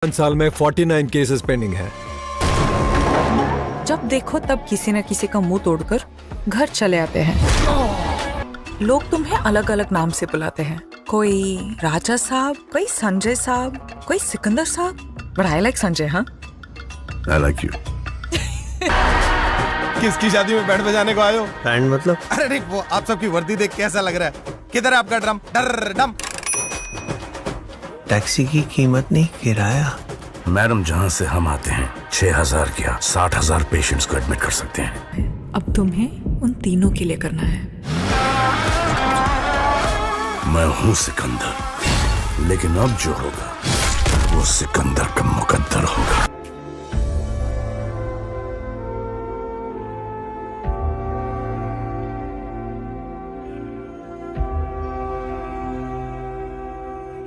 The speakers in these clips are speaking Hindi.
1 साल में 49 केसेस पेंडिंग है। जब देखो तब किसी न किसी का मुंह तोड़कर घर चले आते हैं। लोग तुम्हें अलग अलग नाम से बुलाते हैं, कोई राजा साहब, कोई संजय साहब, कोई सिकंदर साहब। But I like Sanjay. हाँ, I like you. किसकी शादी में बैंड बजाने को आए हो? बैंड मतलब? अरे नहीं, वो आप सबकी वर्दी देख के ऐसा लग रहा है। किधर है आपका ड्रम? डर डम। टैक्सी की कीमत नहीं, किराया। मैडम, जहाँ से हम आते हैं 6,000 क्या 60,000 पेशेंट्स को एडमिट कर सकते हैं। अब तुम्हें उन तीनों के लिए करना है। मैं हूँ सिकंदर, लेकिन अब जो होगा वो सिकंदर का मुकद्दर होगा।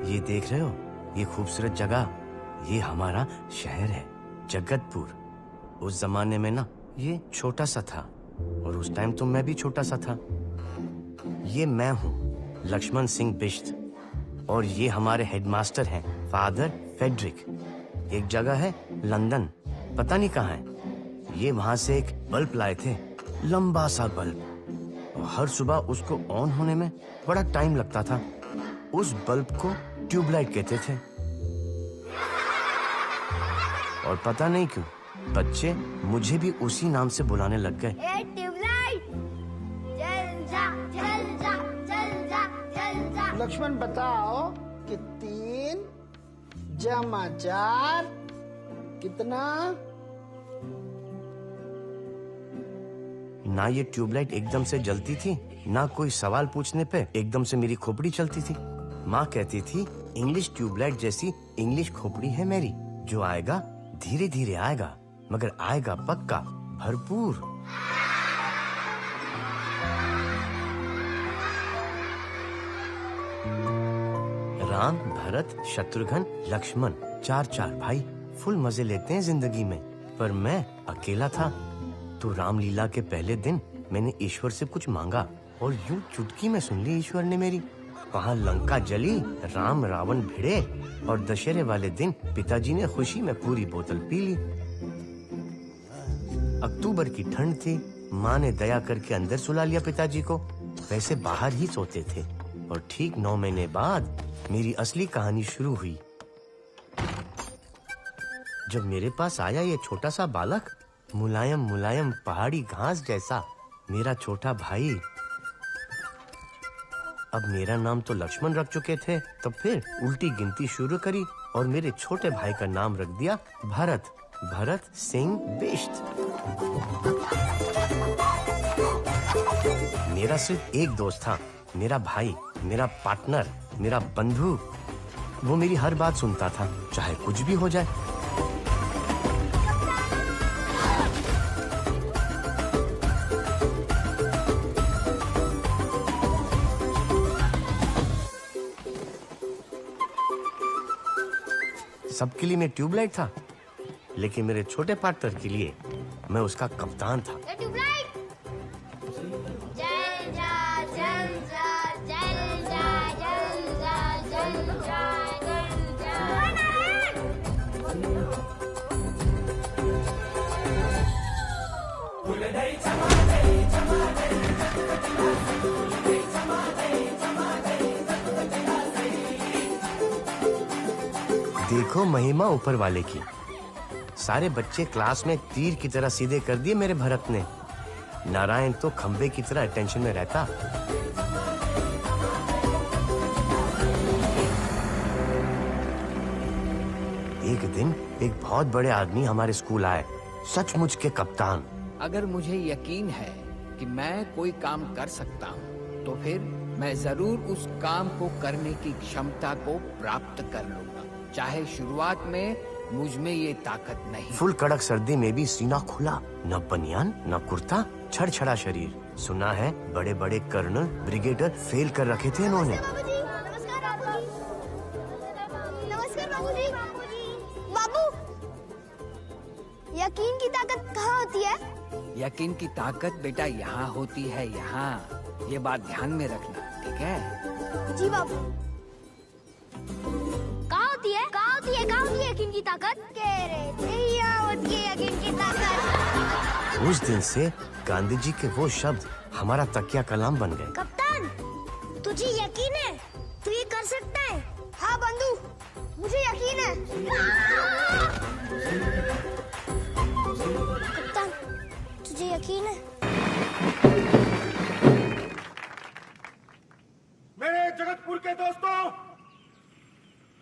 ये देख रहे हो, ये खूबसूरत जगह, ये हमारा शहर है जगतपुर। उस जमाने में ना ये छोटा सा था, और उस टाइम तो मैं भी छोटा सा था। ये मैं हूँ लक्ष्मण सिंह बिश्त, और ये हमारे हेडमास्टर हैं फादर फेडरिक। एक जगह है लंदन, पता नहीं कहाँ है। ये वहां से एक बल्ब लाए थे, लंबा सा बल्ब, और हर सुबह उसको ऑन होने में बड़ा टाइम लगता था। उस बल्ब को ट्यूबलाइट कहते थे, और पता नहीं क्यों बच्चे मुझे भी उसी नाम से बुलाने लग गए। ट्यूबलाइट, जल जा, जल जा, जल जा, जल जा। लक्ष्मण, बताओ कि 3 जमा 4 कितना? ना ये ट्यूबलाइट एकदम से जलती थी, ना कोई सवाल पूछने पे एकदम से मेरी खोपड़ी चलती थी। माँ कहती थी इंग्लिश ट्यूबलाइट जैसी इंग्लिश खोपड़ी है मेरी, जो आएगा धीरे धीरे आएगा, मगर आएगा पक्का भरपूर। राम, भरत, शत्रुघ्न, लक्ष्मण, 4 भाई फुल मजे लेते हैं जिंदगी में। पर मैं अकेला था। तो रामलीला के पहले दिन मैंने ईश्वर से कुछ मांगा, और यूं चुटकी में सुन ली ईश्वर ने मेरी। वहाँ लंका जली, राम रावण भिड़े, और दशहरे वाले दिन पिताजी ने खुशी में पूरी बोतल पी ली। अक्टूबर की ठंड थी, माँ ने दया करके अंदर सुला लिया पिताजी को। वैसे बाहर ही सोते थे, और ठीक 9 महीने बाद मेरी असली कहानी शुरू हुई। जब मेरे पास आया ये छोटा सा बालक, मुलायम मुलायम पहाड़ी घास जैसा, मेरा छोटा भाई। अब मेरा नाम तो लक्ष्मण रख चुके थे, तब फिर उल्टी गिनती शुरू करी, और मेरे छोटे भाई का नाम रख दिया भरत, भरत सिंह बिश्त। मेरा सिर्फ एक दोस्त था, मेरा भाई, मेरा पार्टनर, मेरा बंधु। वो मेरी हर बात सुनता था, चाहे कुछ भी हो जाए। सबके लिए मैं ट्यूबलाइट था, लेकिन मेरे छोटे पार्टनर के लिए मैं उसका कप्तान था। ट्यूबलाइट, जल जा, जल जा, जल जा, जल जा, जल जा, जल देखो महिमा ऊपर वाले की। सारे बच्चे क्लास में तीर की तरह सीधे कर दिए मेरे भरत ने। नारायण तो खंबे की तरह अटेंशन में रहता। एक दिन एक बहुत बड़े आदमी हमारे स्कूल आए, सचमुच के कप्तान। अगर मुझे यकीन है कि मैं कोई काम कर सकता हूँ, तो फिर मैं जरूर उस काम को करने की क्षमता को प्राप्त कर लूंगा, चाहे शुरुआत में मुझ में ये ताकत नहीं। फुल कड़क सर्दी में भी सीना खुला, न बनियान न कुर्ता, छड़छड़ा शरीर। सुना है बड़े बड़े कर्नल, ब्रिगेडियर फेल कर रखे थे इन्होंने। नमस्कार बाबूजी। बाबू, यकीन की ताकत कहाँ होती है? यकीन की ताकत बेटा यहाँ होती है, यहाँ। ये बात ध्यान में रखना, ठीक है? जी बाबू। कहाँ होती है? कहाँ होती है? कहाँ होती है? यकीन की ताकत कह रहे थे यावत के यकीन की ताकत। उस दिन से गांधी जी के वो शब्द हमारा तकिया कलाम बन गए। कप्तान, तुझे यकीन है तू ये कर सकता है? हाँ बंधु, मुझे यकीन है। कप्तान, तुझे यकीन है? मेरे जगतपुर के दोस्तों,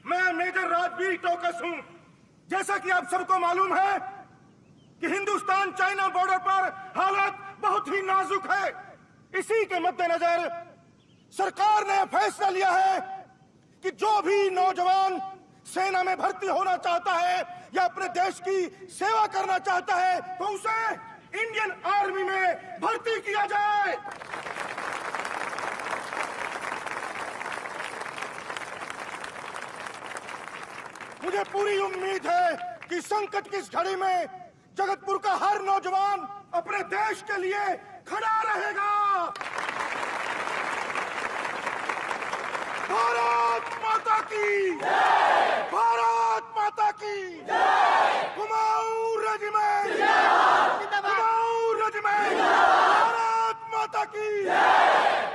मैं मेजर राजवीर टोकस हूं। जैसा कि आप सबको मालूम है कि हिंदुस्तान चाइना बॉर्डर पर हालत बहुत ही नाजुक है। इसी के मद्देनजर सरकार ने फैसला लिया है कि जो भी नौजवान सेना में भर्ती होना चाहता है या अपने देश की सेवा करना चाहता है तो उसे इंडियन आर्मी में भर्ती किया जाए। मुझे पूरी उम्मीद है कि संकट की इस घड़ी में जगतपुर का हर नौजवान अपने देश के लिए खड़ा रहेगा। भारत माता की जय! भारत माता की जय! कुमाऊं रेजिमेंट कुमाऊं रेजिमेंट भारत माता की जय!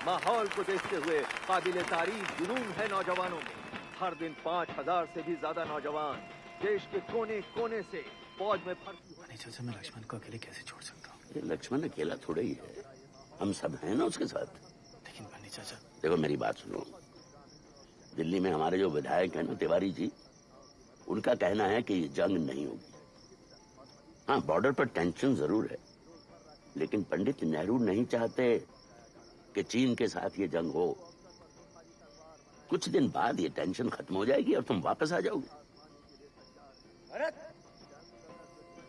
माहौल को देखते हुए काबिले तारीफ जुनून है नौजवानों में। हर दिन 5000 से भी ज्यादा नौजवान देश के कोने कोने से फौज में भर्ती होने। चाचा, मैं लक्ष्मण को अकेले कैसे छोड़ सकता हूँ? ये लक्ष्मण अकेला थोड़ा ही है, हम सब हैं ना उसके साथ। लेकिन बन्नी चाचा, देखो मेरी बात सुनो, दिल्ली में हमारे जो विधायक हैं ना तिवारी जी, उनका कहना है कि ये जंग नहीं होगी। हाँ, बॉर्डर पर टेंशन जरूर है, लेकिन पंडित नेहरू नहीं चाहते कि चीन के साथ ये जंग हो। कुछ दिन बाद ये टेंशन खत्म हो जाएगी और तुम वापस आ जाओगे।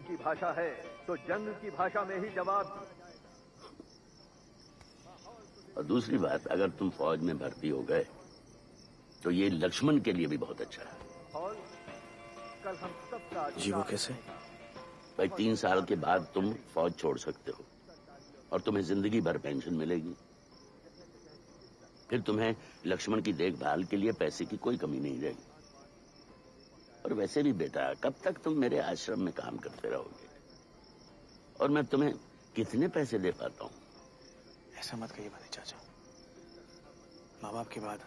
की भाषा है तो जंग की भाषा में ही जवाब। और दूसरी बात, अगर तुम फौज में भर्ती हो गए तो ये लक्ष्मण के लिए भी बहुत अच्छा है। और कल हम सबका जी वो कैसे? भाई 3 साल के बाद तुम फौज छोड़ सकते हो और तुम्हें जिंदगी भर पेंशन मिलेगी। फिर तुम्हें लक्ष्मण की देखभाल के लिए पैसे की कोई कमी नहीं रहेगी। और वैसे भी बेटा, कब तक तुम मेरे आश्रम में काम करते रहोगे? और मैं तुम्हें कितने पैसे दे पाता हूँ? ऐसा मत कहिए बन्नी चाचा, माँ बाप के बाद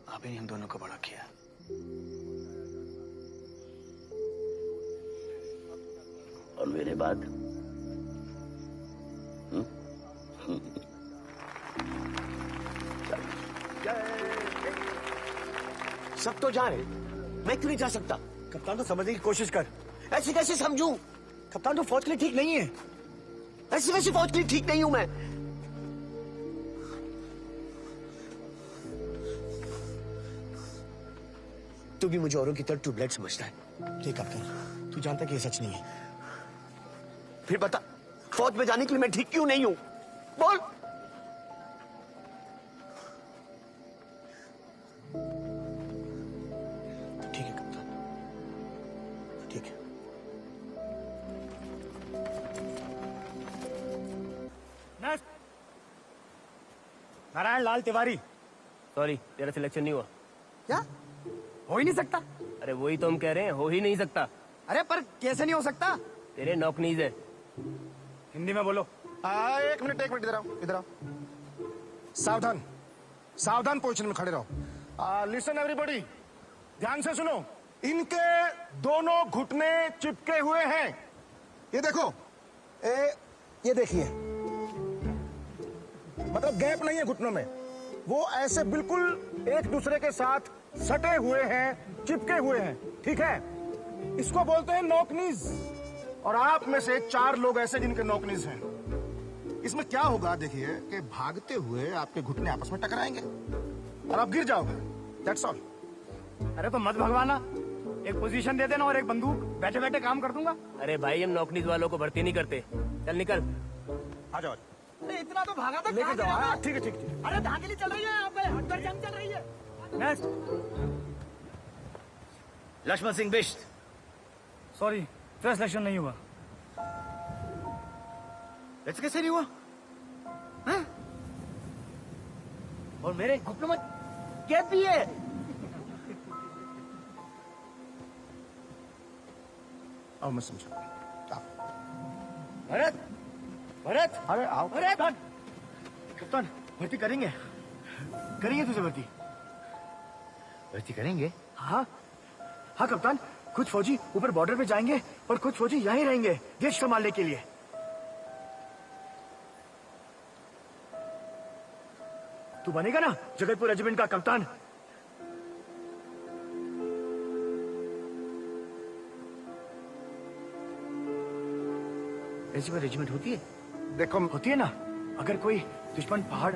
आप ही ने हम दोनों को बड़ा किया। और मेरे बाद सब तो जा रहे, मैं क्यों नहीं जा सकता? कप्तान, तो समझने की कोशिश कर। ऐसे कैसे समझूं? कप्तान, तो फौज के लिए ठीक नहीं है। ऐसे वैसे फौज के लिए ठीक नहीं हूं मैं। तू भी मुझे औरों की तरह ट्यूबलाइट समझता है। ठीक कप्तान, तू जानता है कि ये सच नहीं है। फिर बता, फौज में जाने के लिए मैं ठीक क्यों नहीं हूं? बोल। ठीक है कप्तान, ठीक है। नारायण लाल तिवारी। सॉरी, तेरा सिलेक्शन नहीं हुआ। क्या? हो ही नहीं सकता। अरे वही तो हम कह रहे हैं, हो ही नहीं सकता। अरे पर कैसे नहीं हो सकता? तेरे नौकनीज है। हिंदी में बोलो। एक मिनट इधर आओ, इधर आओ। सावधान, सावधान पोजीशन में खड़े रहो। लिसन एवरीबॉडी, ध्यान से सुनो। इनके दोनों घुटने चिपके हुए हैं। ये देखो, ये देखिए, मतलब गैप नहीं है घुटनों में। वो ऐसे बिल्कुल एक दूसरे के साथ सटे हुए हैं, चिपके हुए हैं। ठीक है, इसको बोलते हैं नॉकनीज। और आप में से 4 लोग ऐसे जिनके नॉकनीज हैं। इसमें क्या होगा देखिए कि भागते हुए आपके घुटने आपस में टकराएंगे और आप गिर जाओगे। That's all. अरे तो मत भगवाना, एक पोजीशन दे देना और एक बंदूक, बैठे बैठे काम कर दूंगा। अरे भाई, हम नौकनीज वालों को भर्ती नहीं करते। चल निकल। आ जाओ। अरे इतना तो भागा था। लेके जाओ। ठीक है, ठीक है। अरे धांधली चल रही है यहाँ पे, अंदर जंग चल रही है। Lakshman Singh Bisht. Sorry, first selection नहीं हुआ। ऐसे कैसे नहीं हुआ? हाँ? और मेरे घुटनों में कहती है। आओ मैं समझा। भरत, भरत, अरे आओ। भरत, कप्तान भर्ती करेंगे, करेंगे तुझे भर्ती। भर्ती करेंगे? हाँ हाँ कप्तान, कुछ फौजी ऊपर बॉर्डर पे जाएंगे और कुछ फौजी यहीं रहेंगे देश संभालने के लिए। तू बनेगा ना जगतपुर रेजिमेंट का कप्तान? ऐसी कोई रेजिमेंट होती है? देखो होती है ना, अगर कोई दुश्मन पहाड़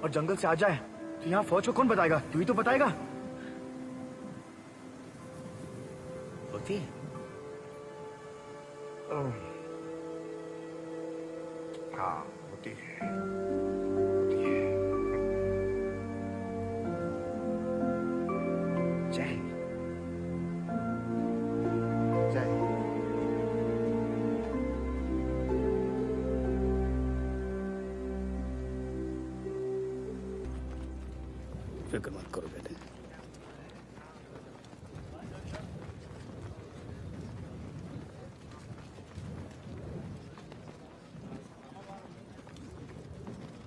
और जंगल से आ जाए तो यहाँ फौज को कौन बताएगा? तू ही तो बताएगा। होती है? हाँ होती है। जय हिंद। जय हिंद। फिक्र मत करो बेटे।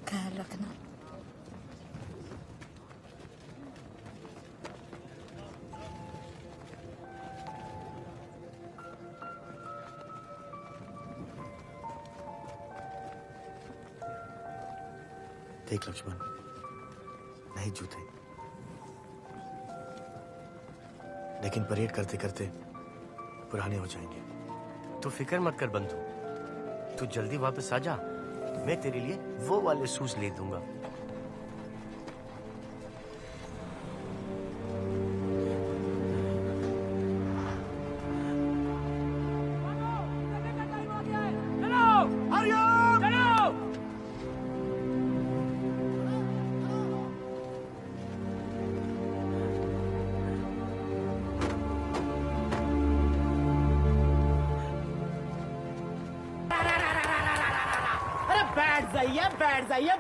ख्याल रखना। देख लक्ष्मण, नए जूते, लेकिन परेड करते करते पुराने हो जाएंगे। तू फिक्र मत कर बंधु, तू जल्दी वापस आ जा, मैं तेरे लिए वो वाले शूज ले दूंगा।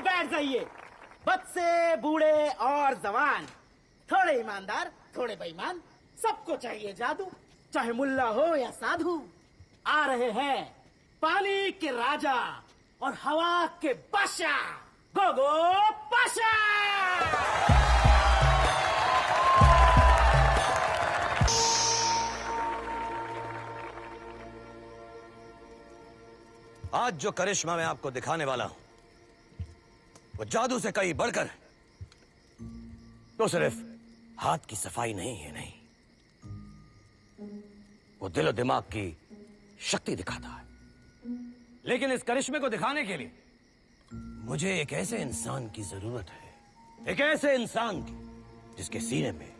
बैठ जाइए। बच्चे, बूढ़े और जवान, थोड़े ईमानदार, थोड़े बेईमान, सबको चाहिए जादू, चाहे मुल्ला हो या साधु। आ रहे हैं पानी के राजा और हवा के बादशाह, गोगो पाशा। आज जो करिश्मा मैं आपको दिखाने वाला हूं वो जादू से कहीं बढ़कर तो सिर्फ हाथ की सफाई नहीं है, नहीं, वो दिल और दिमाग की शक्ति दिखाता है। लेकिन इस करिश्मे को दिखाने के लिए मुझे एक ऐसे इंसान की जरूरत है, एक ऐसे इंसान की जिसके सीने में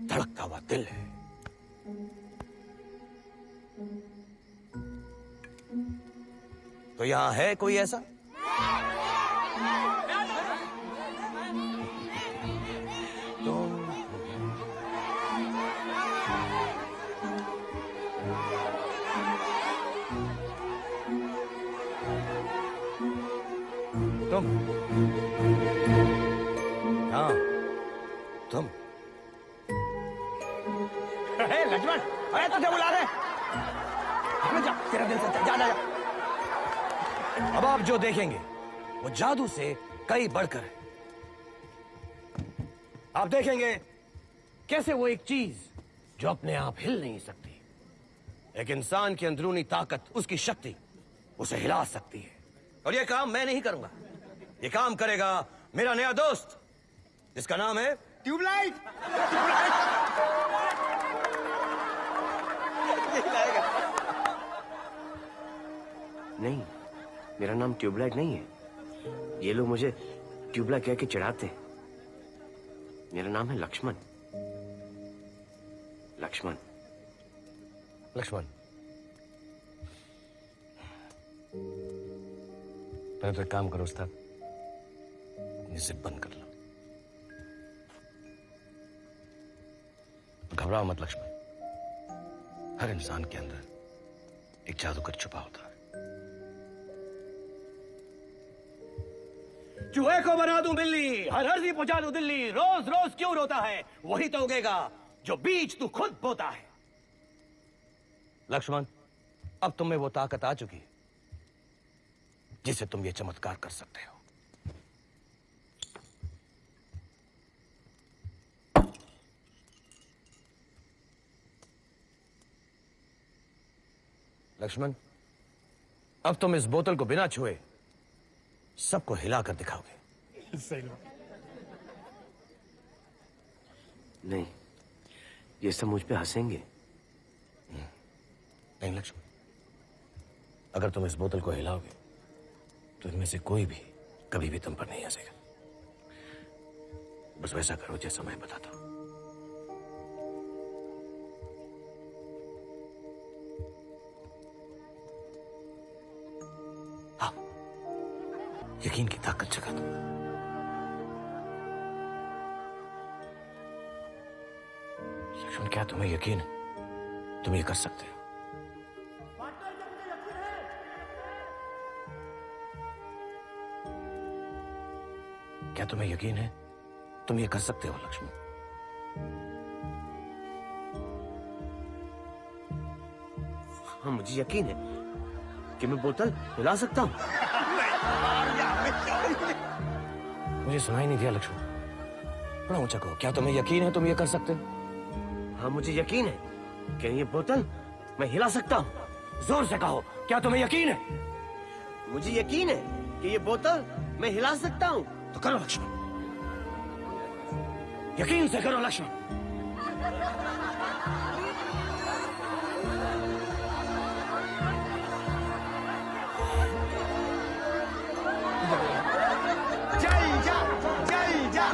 धड़कता हुआ दिल है। तो यहां है कोई ऐसा? तुम हाँ तुम। लक्ष्मण, अरे तुझे बुला रहे। जा, तेरा दिल से जा, जा, जा। अब आप जो देखेंगे वो जादू से कई बढ़कर है। आप देखेंगे कैसे वो एक चीज जो अपने आप हिल नहीं सकती, एक इंसान की अंदरूनी ताकत, उसकी शक्ति उसे हिला सकती है। और ये काम मैं नहीं करूंगा, ये काम करेगा मेरा नया दोस्त जिसका नाम है ट्यूबलाइट। नहीं, मेरा नाम ट्यूबलाइट नहीं है। ये लोग मुझे ट्यूबलाइट कह के चिढ़ाते हैं। मेरा नाम है लक्ष्मण। लक्ष्मण, लक्ष्मण। पहले तो एक काम करो उस्ताद, ये जिद बंद कर लो। घबराओ मत लक्ष्मण, हर इंसान के अंदर एक जादूगर छुपा होता है। चूहे को बना दूं बिल्ली, हर हर्जी पहुंचा दूं दिल्ली। रोज रोज क्यों रोता है, वही तो उगेगा जो बीज तू खुद बोता है। लक्ष्मण, अब तुम में वो ताकत आ चुकी जिससे तुम ये चमत्कार कर सकते हो। लक्ष्मण, अब तुम इस बोतल को बिना छुए सबको हिलाकर दिखाओगे। नहीं, ये सब मुझ पे हंसेंगे। नहीं लक्ष्मण, अगर तुम इस बोतल को हिलाओगे तो इनमें से कोई भी कभी भी तुम पर नहीं हंसेगा। बस वैसा करो जैसा मैं बताता हूं। हाँ, यकीन की ताकत जगा दो। लक्ष्मण, क्या तुम्हें यकीन है तुम ये कर सकते हो? क्या तुम्हें यकीन है तुम ये कर सकते हो लक्ष्मण? हाँ, मुझे यकीन है कि मैं बोतल हिला सकता हूँ। मुझे सुनाई नहीं दिया लक्ष्मण, बड़ा ऊंचा कहो। क्या तुम्हें यकीन है तुम ये कर सकते हो? हाँ, मुझे यकीन है कि ये बोतल मैं हिला सकता हूँ। जोर से कहो, क्या तुम्हें यकीन है? मुझे यकीन है कि ये बोतल मैं हिला सकता हूँ। तो करो लक्ष्मण, यकीन से करो लक्ष्मण। जय जा, जय जा।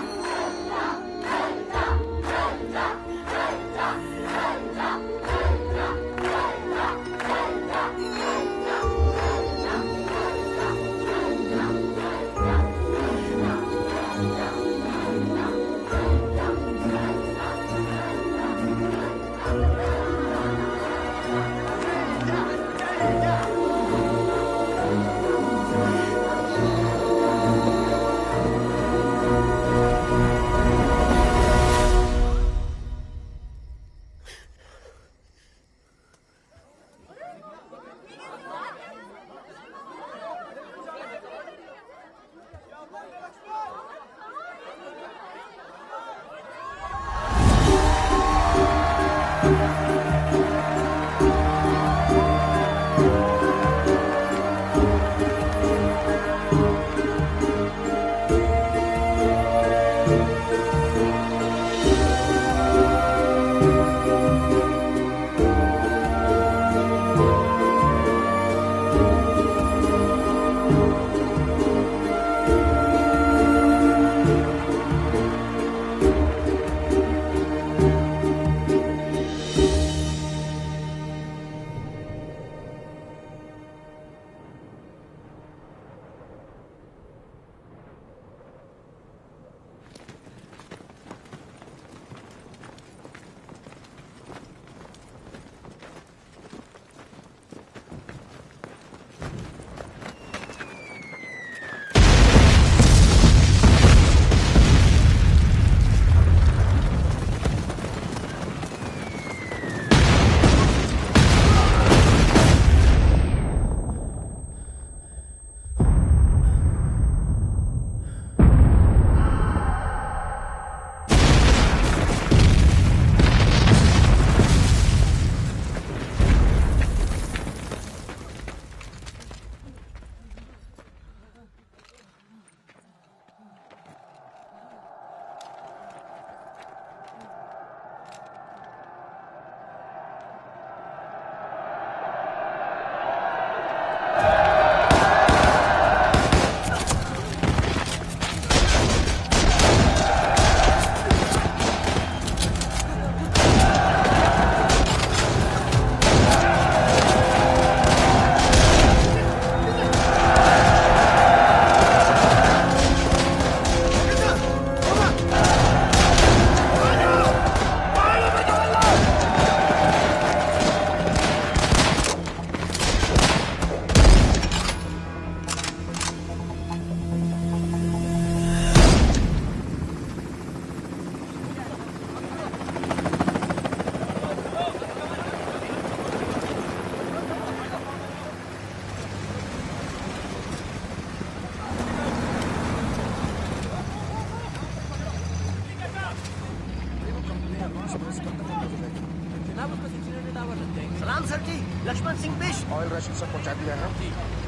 जनाब उसमें सिक्योरिटी टावर लग जाएंगे। सलाम सर जी, लक्ष्मण सिंह बिष्ट। ऑयल राशन सब पहुंचा दिया है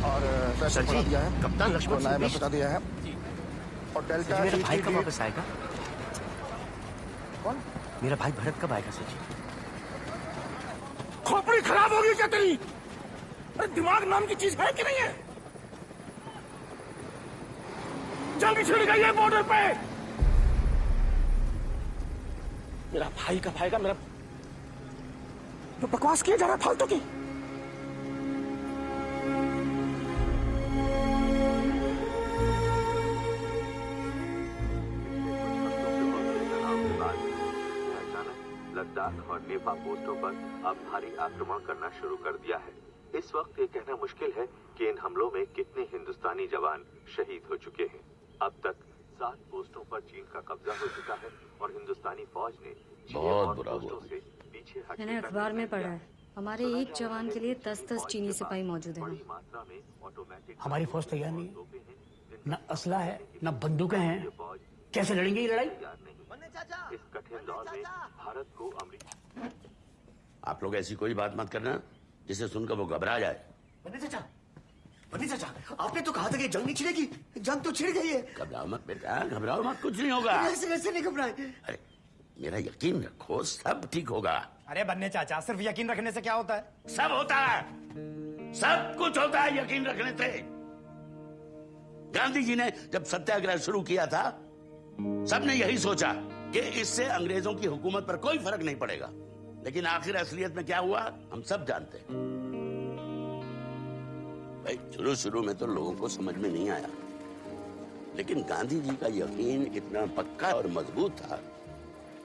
और पैसे पहुंचा दिया है। कप्तान लक्ष्मण सिंह बिष्ट पहुंचा दिया है और डेल्टा मेरा भाई कब वापस आएगा? कौन? मेरा भाई भरत कब आएगा सर जी? खोपड़ी खराब होगी क्या तेरी? अरे दिमाग नाम की चीज है कि नहीं है? जल्दी छिड़ गई है बॉर्डर पे। मेरा भाई कब आएगा? मेरा तो बकवास किया जा रहा है फालतू की। लद्दाख और नेपा पोस्टों पर अब भारी आक्रमण करना शुरू कर दिया है। इस वक्त ये कहना मुश्किल है कि इन हमलों में कितने हिंदुस्तानी जवान शहीद हो चुके हैं। अब तक 7 पोस्टों पर चीन का कब्जा हो चुका है और हिंदुस्तानी फौज ने बहुत बुरा हुआ। पीछे मैंने अखबार में पढ़ा है, हमारे एक जवान के लिए 10-10 चीनी सिपाही मौजूद हैं। हमारी फौज तैयार नहीं है, न असला है न बंदूकें हैं। कैसे लड़ेंगे ये लड़ाई? इस कठिन दौर में भारत को अमेरिका। आप लोग ऐसी कोई बात मत करना जिसे सुनकर वो घबरा जाए। बन्नी चाचा, आपने तो कहा था कि जंग नहीं छिड़ेगी। जंग तो छिड़ गई है। घबराओ मत बेटा, घबराओ मत, कुछ नहीं होगा। ऐसे वैसे नहीं घबराए। अरे मेरा यकीन रखो, सब ठीक होगा। अरे बन्ने चाचा, सिर्फ यकीन रखने से क्या होता है? सब होता है, सब कुछ होता है यकीन रखने से। गांधी जी ने जब सत्याग्रह शुरू किया था, सबने यही सोचा कि इससे अंग्रेजों की हुकूमत पर कोई फर्क नहीं पड़ेगा। लेकिन आखिर असलियत में क्या हुआ हम सब जानते हैं। भाई शुरू में तो लोगों को समझ में नहीं आया, लेकिन गांधी जी का यकीन इतना पक्का और मजबूत था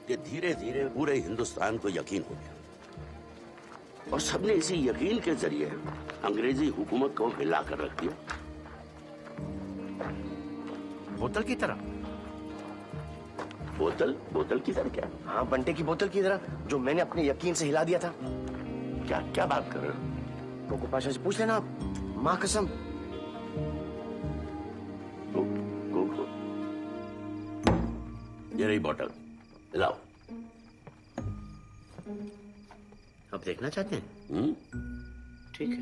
कि धीरे धीरे पूरे हिंदुस्तान को यकीन हो गया और सबने इसी यकीन के जरिए अंग्रेजी हुकूमत को हिला कर रख दिया। बोतल की तरह। बोतल की तरह क्या? हाँ, बंटे की बोतल की तरह, जो मैंने अपने यकीन से हिला दिया था। क्या क्या बात कर रहे हो? कोको पाशा से पूछ लेना आप, माँ कसम। ये रही बोतल, लाओ। अब देखना चाहते हैं? ठीक है।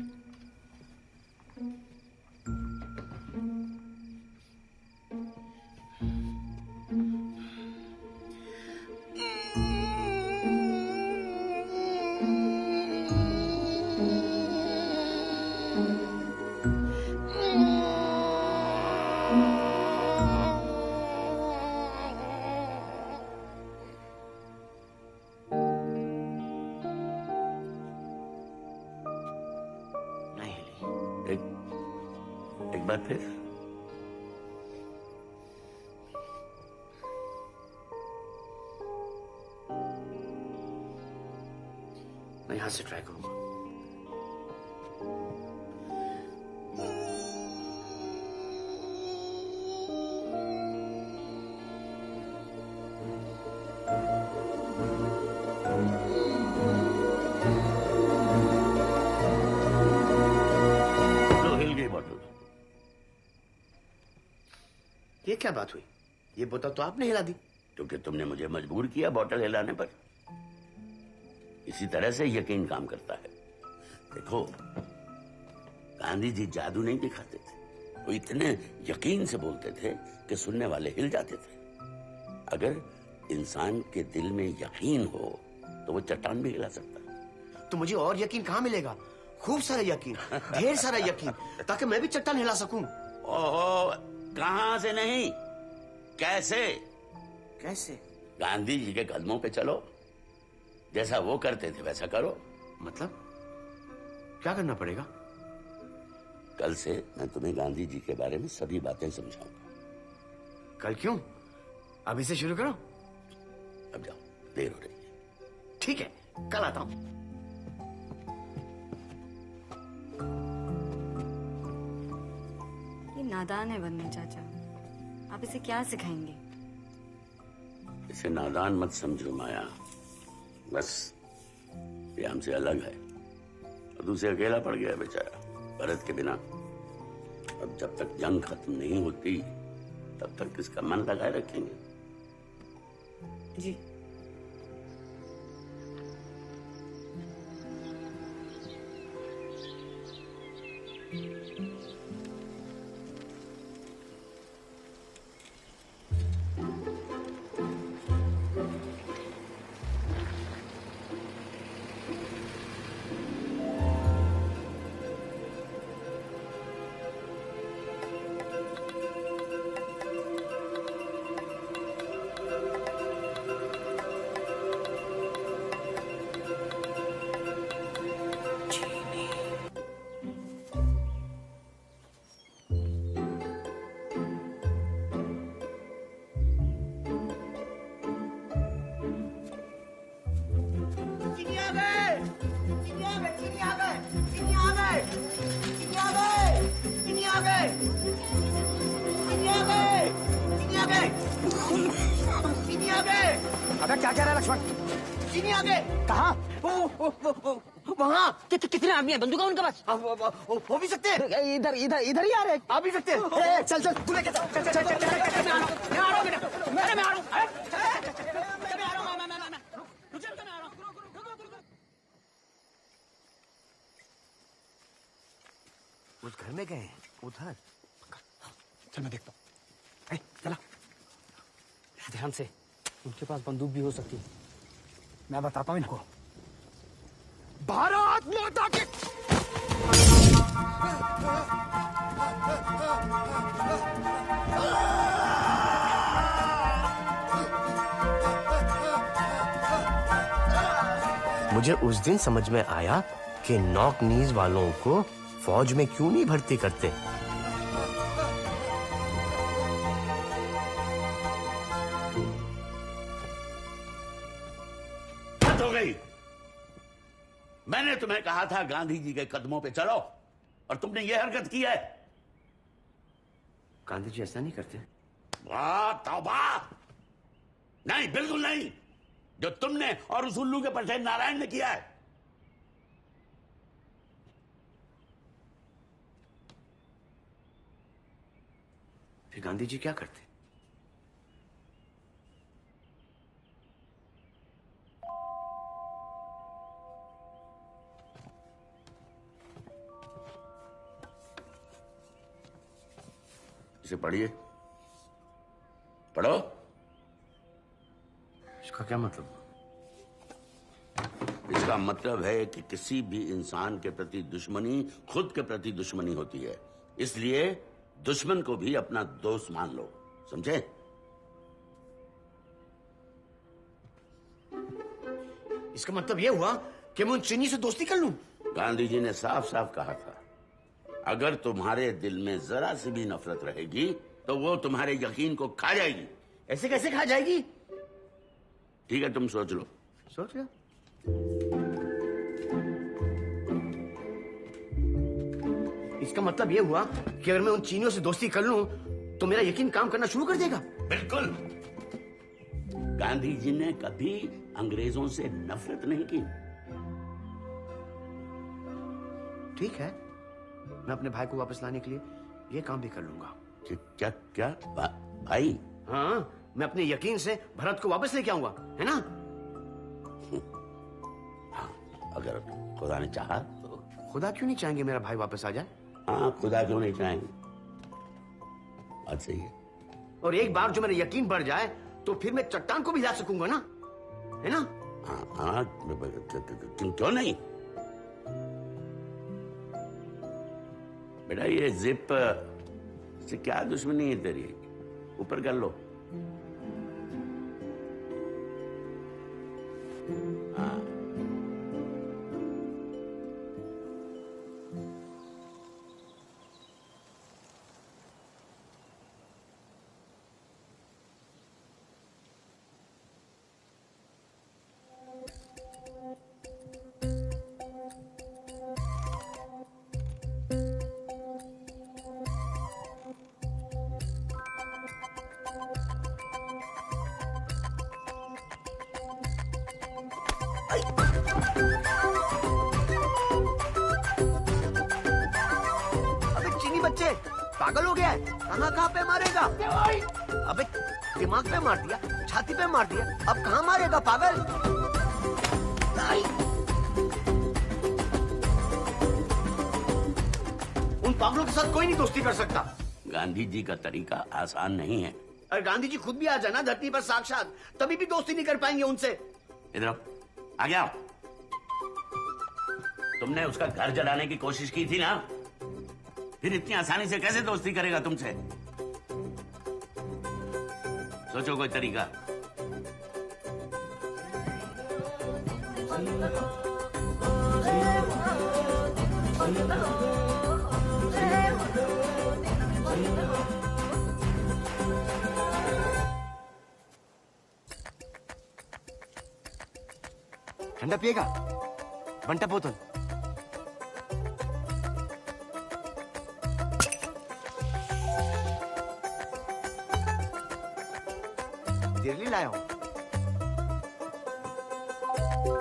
एक बार फिर। मैं यहां से ट्राई करूंगा। ये क्या बात हुई? ये बोतल तो आपने हिला दी। क्योंकि तुमने मुझे मजबूर किया बोतल हिलाने पर। इसी तरह से यकीन काम करता है। देखो, गांधी जी जादू नहीं दिखाते थे, वो इतने यकीन से बोलते थे कि सुनने वाले हिल जाते थे। अगर इंसान के दिल में यकीन हो तो वो चट्टान भी हिला सकता है। तो मुझे और यकीन कहाँ मिलेगा? खूब सारा यकीन, ढेर सारा यकीन, ताकि मैं भी चट्टान हिला सकूं। ओहो, कहां से नहीं, कैसे? कैसे? गांधी जी के कदमों पे चलो, जैसा वो करते थे वैसा करो। मतलब क्या करना पड़ेगा? कल से मैं तुम्हें गांधी जी के बारे में सभी बातें समझाऊंगा। कल क्यों? अभी से शुरू करो। अब जाओ, देर हो रही है। ठीक है, कल आता हूं। ये नादान है बन्ने चाचा, आप इसे क्या सिखाएंगे? इसे नादान मत समझो माया, बस ये हमसे अलग है और दूसरे अकेला पड़ गया बेचारा भरत के बिना। अब जब तक जंग खत्म नहीं होती तब तक इसका मन लगाए रखेंगे। जी। अबे क्या कह रहा है लक्ष्मण? चीनी आगे। कहाँ? वहाँ कितने आदमी है? बंदूक है उनके पास? हो भी सकते हैं। इधर इधर इधर ही आ रहे हैं। आ भी सकते हैं। चल चल तू लेके चल। चल चल चल मैं आ रहा हूँ बेटा। मैं आ रहा हूँ। उस घर में गए हैं उधर। चल मैं देखता हूँ। चला ध्यान से, उनके पास बंदूक भी हो सकती है। मैं बताता हूँ इनको। भारत माता की। मुझे उस दिन समझ में आया कि नॉक नीज वालों को फौज में क्यों नहीं भर्ती करते। हद हो गई। मैंने तुम्हें कहा था गांधी जी के कदमों पे चलो और तुमने ये हरकत की है। गांधी जी ऐसा नहीं करते। वाह तौबा, नहीं बिल्कुल नहीं। जो तुमने और उस उल्लू के परसेंट नारायण ने किया है। फिर गांधी जी क्या करते? इसे पढ़िए, पढ़ो। इसका क्या मतलब? इसका मतलब है कि किसी भी इंसान के प्रति दुश्मनी खुद के प्रति दुश्मनी होती है, इसलिए दुश्मन को भी अपना दोस्त मान लो, समझे? इसका मतलब यह हुआ कि मैं उन चीनी से दोस्ती कर लूं? गांधी जी ने साफ साफ कहा था, अगर तुम्हारे दिल में जरा सी भी नफरत रहेगी तो वो तुम्हारे यकीन को खा जाएगी। ऐसे कैसे खा जाएगी? ठीक है, तुम सोच लो। सोच लो। इसका मतलब यह हुआ कि अगर मैं उन चीनियों से दोस्ती कर लूं तो मेरा यकीन काम करना शुरू कर देगा। बिल्कुल। गांधी जी ने कभी अंग्रेजों से नफरत नहीं की। ठीक है, मैं अपने भाई को वापस लाने के लिए यह काम भी कर लूंगा। क्या क्या भाई? हाँ, मैं अपने यकीन से भरत को वापस लेके आऊंगा, है ना? हाँ, अगर खुदा ने चाहा तो। खुदा क्यों नहीं चाहेंगे मेरा भाई वापस आ जाए? हाँ, खुदा क्यों नहीं चाहेंगे, बात सही है। और एक बार जो मेरा यकीन बढ़ जाए तो फिर मैं चट्टान को भी हिला सकूंगा ना, है ना? हाँ, क्यों नहीं? बेटा ये जिप से क्या दुश्मनी है तेरी? ऊपर कर लो। हाँ। पागल हो गया है? कहाँ पे मारेगा? अबे दिमाग पे मार दिया, छाती पे मार दिया, अब कहाँ मारेगा पागल? उन पागलों के साथ कोई नहीं दोस्ती कर सकता। गांधी जी का तरीका आसान नहीं है। अरे गांधी जी खुद भी आ जाना धरती पर साक्षात, तभी भी दोस्ती नहीं कर पाएंगे उनसे। इधर आ गया। तुमने उसका घर जलाने की कोशिश की थी ना, फिर इतनी आसानी से कैसे दोस्ती करेगा तुमसे? सोचो कोई तरीका। ठंडा पिएगा? बंटा बोतल। तेरे लिए लाया हूं। चाचा,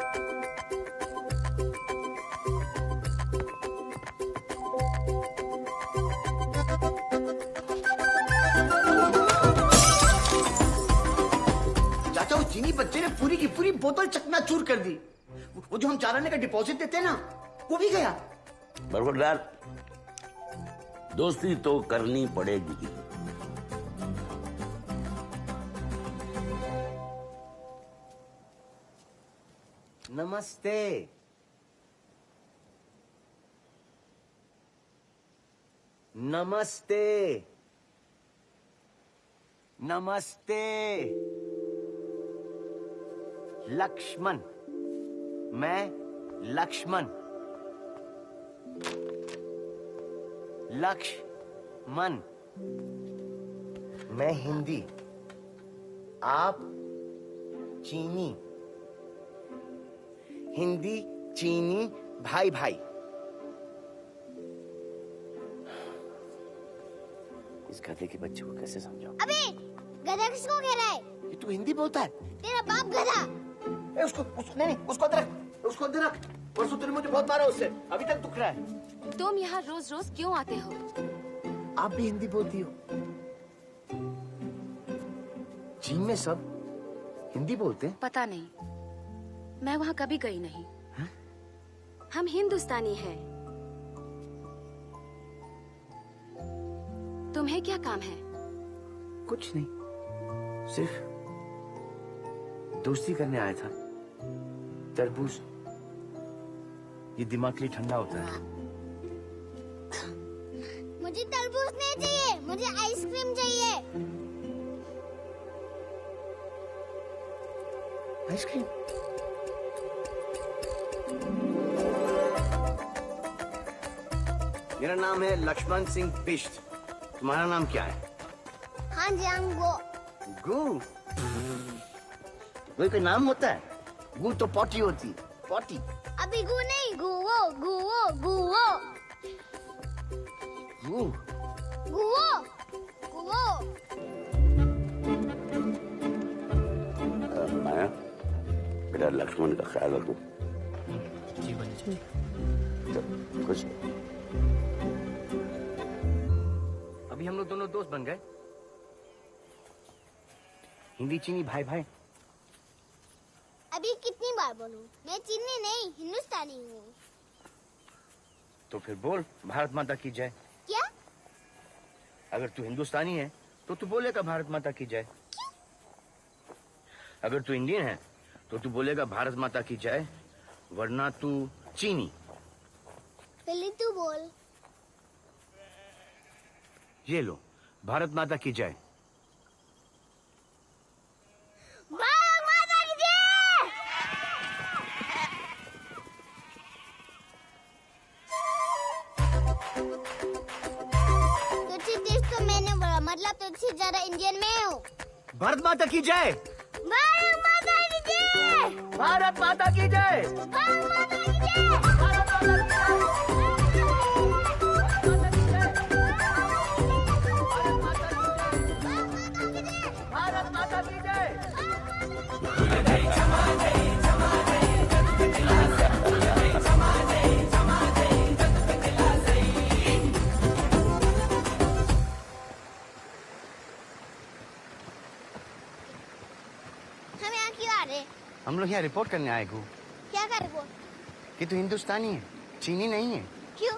वो चीनी बच्चे ने पूरी की पूरी बोतल चकनाचूर कर दी। वो जो हम 4 आने का डिपॉजिट देते हैं ना, वो भी गया। बरखुरदार, दोस्ती तो करनी पड़ेगी। नमस्ते। नमस्ते। नमस्ते। लक्ष्मण, मैं लक्ष्मण। लक्ष्मण, मैं हिंदी, आप चीनी। हिंदी चीनी भाई भाई। इस गधे के बच्चे को कैसे समझाऊं? अबे गधा किसको कह रहा है? ये तू हिंदी बोलता है? तेरा बाप गधा। उसको अंदर रख, उसको अंदर रख। परसों तूने मुझे बहुत मारा उससे, अभी तक दुख रहा है। तुम यहाँ रोज रोज क्यों आते हो? आप भी हिंदी बोलती हो? चीन में सब हिंदी बोलते हैं? पता नहीं, मैं वहाँ कभी गई नहीं। हा? हम हिंदुस्तानी हैं। तुम्हें क्या काम है? कुछ नहीं, सिर्फ दोस्ती करने आया था। तरबूज ये दिमाग के लिए ठंडा होता है। मुझे तरबूज नहीं चाहिए, मुझे आइसक्रीम चाहिए। आइसक्रीम? मेरा नाम है लक्ष्मण सिंह बिष्ट। तुम्हारा नाम क्या है? हाँ जी, हम गू। कोई नाम होता है? गू तो पॉटी होती है, पॉटी। अभी गु नहीं, गुवो गुवो गुवो गू। गुवो गुवो। माया, बेटा लक्ष्मण का ख्याल रखो। जी बच्चे। कुछ अभी हम लोग दोनों दोस्त बन गए। हिंदी चीनी भाई भाई। अभी कितनी बार बोलूं? मैं चीनी नहीं, हिंदुस्तानी हूँ। तो फिर बोल भारत माता की जय। क्या? अगर तू हिंदुस्तानी है तो तू बोलेगा भारत माता की जय। अगर तू इंडियन है तो तू बोलेगा भारत माता की जय, वरना तू चीनी। पहले तू बोल। ये लो, भारत माता की जय। भारत माता की जय। तुझसे तेज तो मैंने बोला, मतलब तुझसे ज्यादा इंडियन में हूँ। भारत माता की जय। भारत माता की जय। भारत माता की जय। भारत माता की जय। भारत माता की जय। भारत माता की जय। हम यहाँ क्यों आ रहे? हम लोग यहाँ रिपोर्ट करने आए गो क्या कर रिपोर्ट? कि तू हिंदुस्तानी है, चीनी नहीं है। क्यों?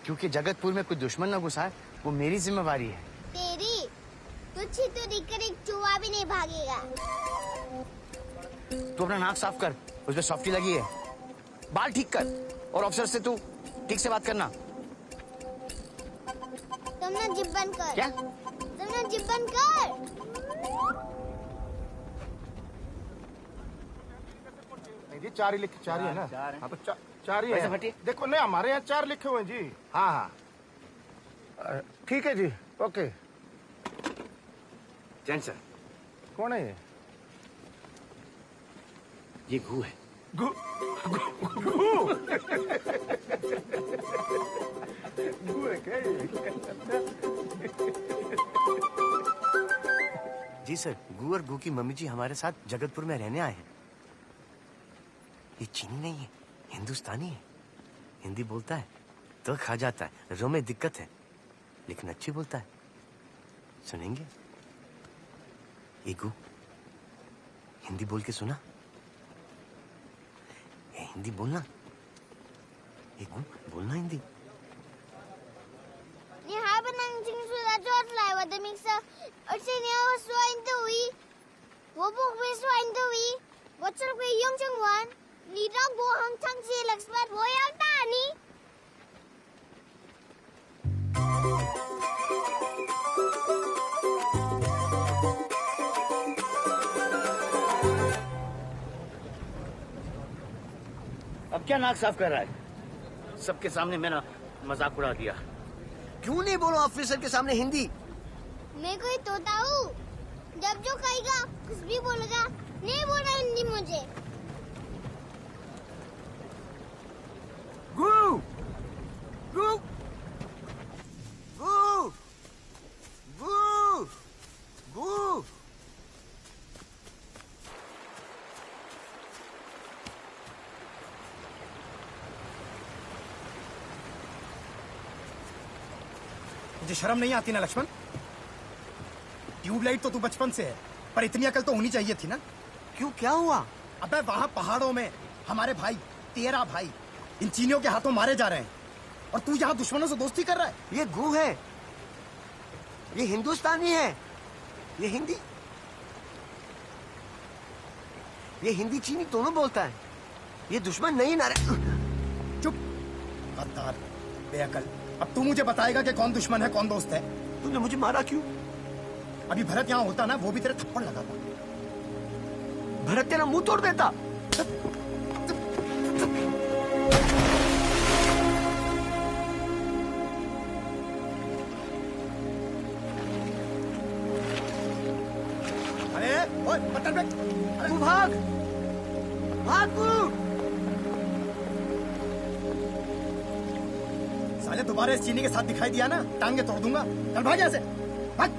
क्योंकि जगतपुर में कोई दुश्मन न घुसा है, वो मेरी जिम्मेवारी है। तेरी? तुझसे तो दिखकर एक चूहा भी नहीं भागेगा। तू अपना नाक साफ कर, उसमें सॉफ्टी लगी है। बाल ठीक कर और ऑफिसर से तू ठीक से बात करना। तुम ना जिप बंद कर। क्या? तुम ना जिप बंद कर। जी 4 ही लिखे, 4 ही है ना? हाँ तो 4 ही वैसे है। भट्टी? देखो नहीं, हमारे यहाँ 4 लिखे हुए हैं जी। हाँ हाँ ठीक है जी, ओके। जैन सर। कौन है ये? ये गू है। गु गु गु है क्या ये? जी सर, गू और गू की मम्मी जी हमारे साथ जगतपुर में रहने आए हैं। ये चीनी नहीं है, हिंदुस्तानी है। हिंदी बोलता है तो खा जाता है। रो में दिक्कत है लेकिन अच्छी बोलता है। सुनेंगे? ईगू, हिंदी बोल के सुना? ये हिंदी बोलना। ईगू, बोलना Hindi. Ni hebben een ding zo dat doorfly wat de mensen het zijn heel zo in de wie. Wo boek we zo in de wie. Wat zullen we jong jong wan? Ni dan bo hang tang si laksmat wo yang tani. अब क्या नाक साफ कर रहा है? सबके सामने मेरा मजाक उड़ा दिया। क्यों नहीं बोलो ऑफिसर के सामने हिंदी? मैं कोई तोता हूँ। जब जो कहेगा कुछ भी बोलेगा, नहीं बोलना हिंदी मुझे। गू गू गू गू गू मुझे शर्म नहीं आती ना लक्ष्मण? ट्यूबलाइट तो तू बचपन से है, पर इतनी अकल तो होनी चाहिए थी ना। क्यों, क्या हुआ? अबे वहां पहाड़ों में हमारे भाई, तेरा भाई, इन चीनियों के हाथों मारे जा रहे हैं और तू यहाँ दुश्मनों से दोस्ती कर रहा है। ये गू है, ये हिंदुस्तानी है, ये हिंदी चीनी दोनों बोलता है। ये दुश्मन नहीं ना रे। चुप, गद्दार, बेअकल। अब तू मुझे बताएगा कि कौन दुश्मन है कौन दोस्त है। तूने मुझे मारा क्यों? अभी भरत यहाँ होता ना, वो भी तेरे थप्पड़ लगाता। भरत तेरा मुंह तोड़ देता। अरे ओए, बटन पे तू भाग भाग तू। साले दोबारा इस चीनी के साथ दिखाई दिया ना, टांगे तोड़ दूंगा। चल भाग यहाँ से, भाग।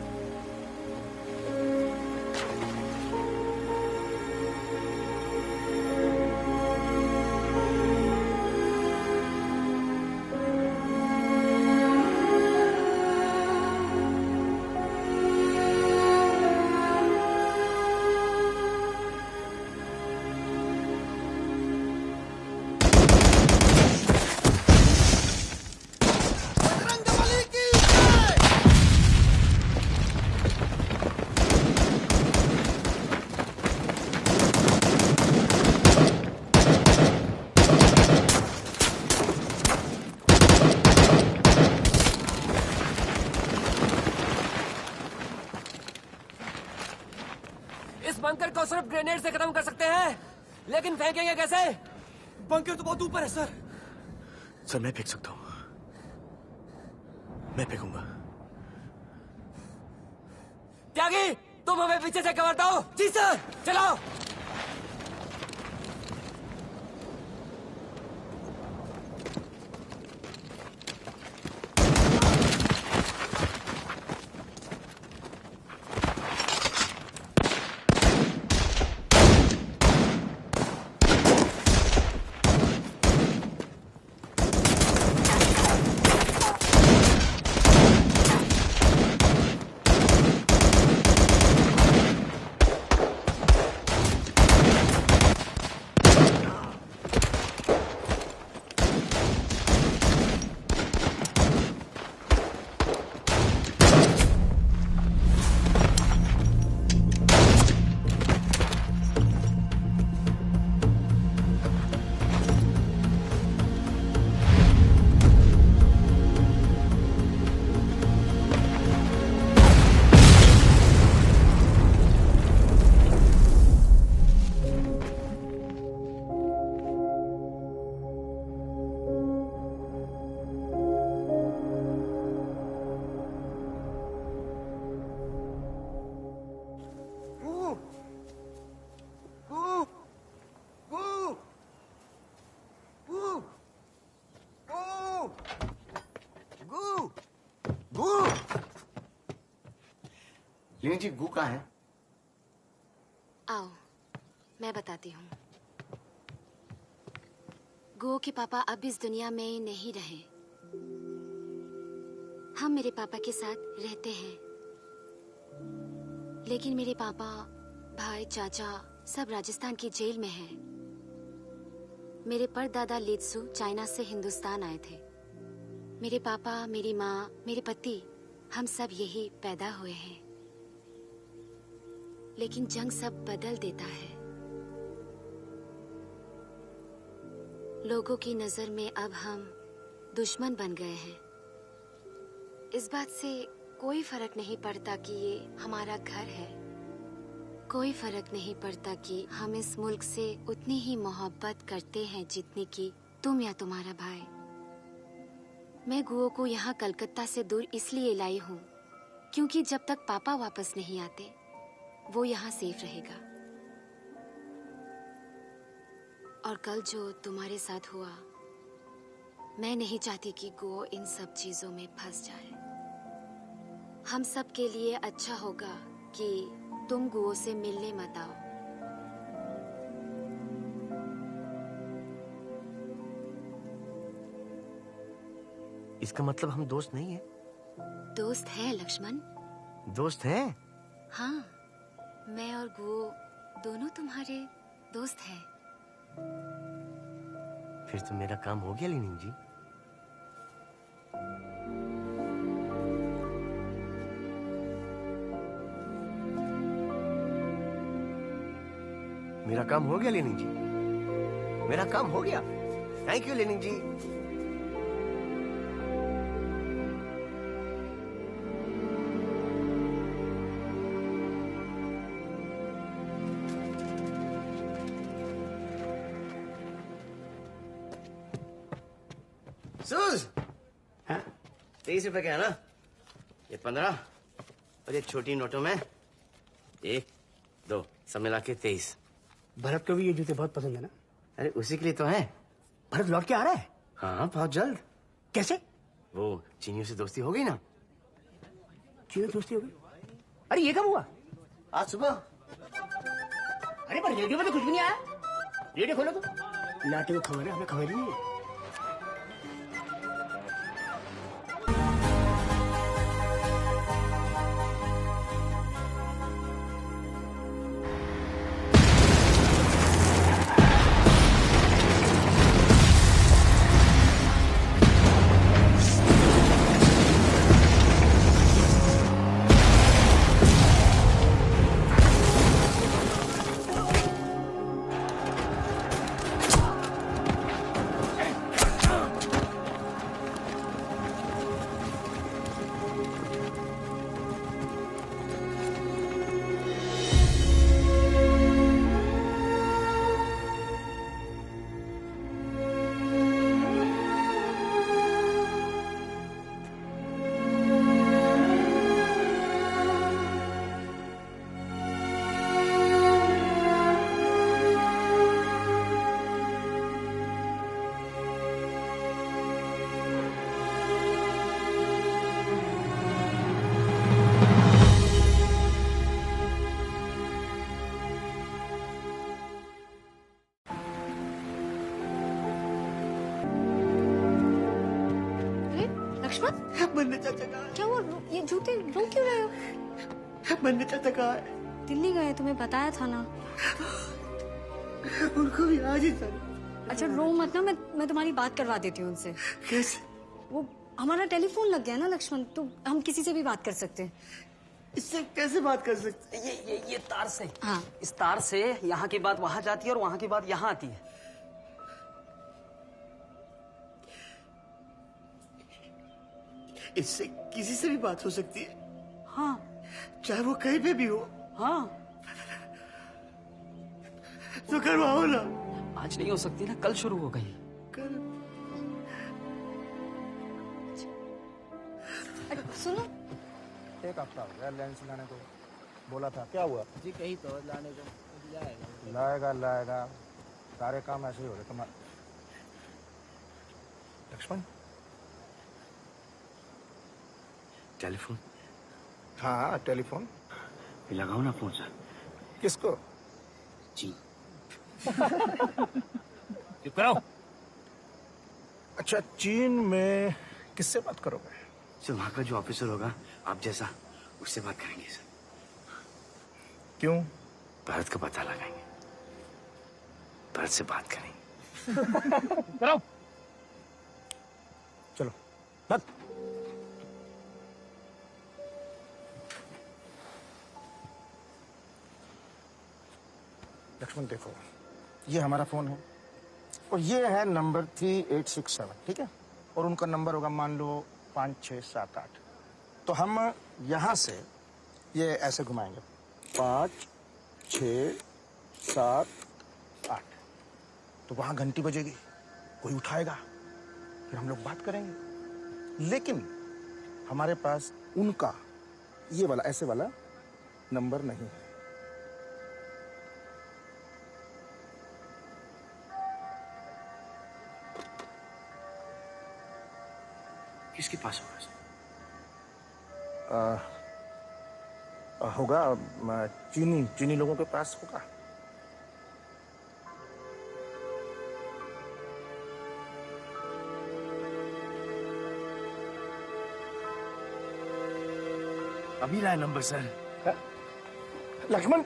बंकर को सिर्फ ग्रेनेड से खत्म कर सकते हैं, लेकिन फेंकेंगे कैसे? बंकर तो बहुत ऊपर है सर। सर मैं फेंक सकता हूँ, मैं फेंकूंगा। त्यागी, तुम हमें पीछे से कवर दो। जी सर, चलाओ। लीना जी गू कहाँ है? आओ मैं बताती हूँ। गो के पापा अब इस दुनिया में नहीं रहे। हम मेरे पापा के साथ रहते हैं, लेकिन मेरे पापा, भाई, चाचा सब राजस्थान की जेल में हैं। मेरे परदादा लित्सु चाइना से हिंदुस्तान आए थे। मेरे पापा, मेरी माँ, मेरे पति, हम सब यही पैदा हुए हैं। लेकिन जंग सब बदल देता है। लोगों की नजर में अब हम दुश्मन बन गए हैं। इस बात से कोई फर्क नहीं पड़ता कि ये हमारा घर है। कोई फर्क नहीं पड़ता कि हम इस मुल्क से उतनी ही मोहब्बत करते हैं जितनी कि तुम या तुम्हारा भाई। मैं गुओ को यहाँ कलकत्ता से दूर इसलिए लाई हूँ क्योंकि जब तक पापा वापस नहीं आते वो यहाँ सेफ रहेगा। और कल जो तुम्हारे साथ हुआ, मैं नहीं चाहती कि गुओ इन सब चीजों में फंस जाए। हम सब के लिए अच्छा होगा कि तुम गुओ से मिलने मत आओ। इसका मतलब हम दोस्त नहीं है? दोस्त है लक्ष्मण। दोस्त है? हाँ, मैं और गुओ दोनों तुम्हारे दोस्त हैं। फिर तो मेरा काम हो गया लीनिंग जी। मेरा काम हो गया लीनिंग जी। मेरा काम हो गया। थैंक यू लीनिंग जी। सूज, 23 रुपए का है ना? ये 15 और ये छोटी नोटों में 1, 2 सब मिला के 23। भरत को भी ये जूते बहुत पसंद है ना? अरे उसी के लिए तो है। भरत लौट के आ रहा है? हाँ, बहुत जल्द। कैसे? वो चीनियों से दोस्ती हो गई ना। चीनियों से दोस्ती हो गई? अरे ये कब हुआ? आज सुबह। अरे पर रेडियो में तो कुछ भी नहीं आया। रेडियो खोलो तो। लाटे को खबर है, हमें खबर नहीं है। मन्ने चाचा कहाँ है? क्या हुआ? ये जूते रो क्यों रहे हो? मन्ने चाचा कहाँ है? दिल्ली गए, तुम्हें बताया था ना। उनको भी आज ही सर। अच्छा रो मत ना, मैं तुम्हारी बात करवा देती हूँ उनसे। कैसे? वो हमारा टेलीफोन लग गया ना लक्ष्मण, तो हम किसी से भी बात कर सकते हैं। इससे कैसे बात कर सकते? ये तार से। हाँ, इस तार से यहाँ की बात वहाँ जाती है और वहाँ की बात यहाँ आती है। इससे किसी से भी बात हो सकती है? हाँ, चाहे वो कहीं पे भी हो। हाँ, तो करवाओ ना। आज नहीं हो सकती ना, कल शुरू हो गई। कल? सुनो, एक हफ्ता हो गया लेंस लाने को बोला था, क्या हुआ? जी कहीं तो लाने को लाएगा सारे काम ऐसे ही हो रहे तुम्हारे। लक्ष्मण, टेलीफोन? हाँ टेलीफोन लगाओ ना फोन सर। किसको? जी। चुप कराओ। अच्छा, चीन में किससे बात करोगे? सर वहाँ का जो ऑफिसर होगा आप जैसा, उससे बात करेंगे सर। क्यों? भारत का पता लगाएंगे, भारत से बात करेंगे। चलो चलो बात। लक्ष्मण देखो, ये हमारा फोन है और ये है नंबर 3867, ठीक है? और उनका नंबर होगा मान लो 5678। तो हम यहां से ये ऐसे घुमाएंगे 5 6 7 8। तो वहां घंटी बजेगी, कोई उठाएगा, फिर हम लोग बात करेंगे। लेकिन हमारे पास उनका ये वाला ऐसे वाला नंबर नहीं है। किसके पास होगा? होगा चीनी लोगों के पास होगा। अभी लाया नंबर सर। लक्ष्मण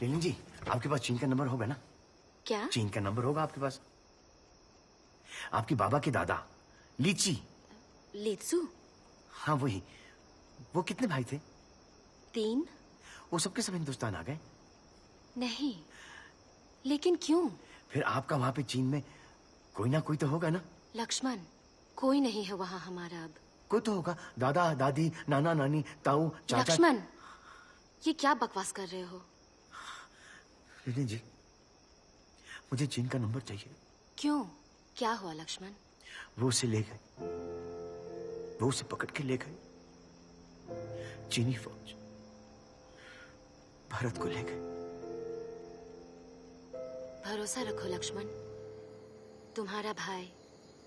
लीलिन जी, आपके पास चीन का नंबर होगा ना? क्या? चीन का नंबर होगा आपके पास? आपके बाबा के दादा लीची। लीचू? हाँ वही। वो कितने भाई थे? 3। वो सबके सब हिंदुस्तान आ गए? नहीं, लेकिन क्यों? फिर आपका वहां पे चीन में कोई ना कोई तो होगा ना? लक्ष्मण, कोई नहीं है वहाँ हमारा अब। कोई तो होगा, दादा दादी नाना नानी ताऊ चाचा। लक्ष्मण, ये क्या बकवास कर रहे हो? लीलिन जी, मुझे चीन का नंबर चाहिए। क्यों? क्या हुआ लक्ष्मण? वो उसे ले गए, वो उसे पकड़ के ले गए। चीनी फौज भारत को ले गए। भरोसा रखो लक्ष्मण, तुम्हारा भाई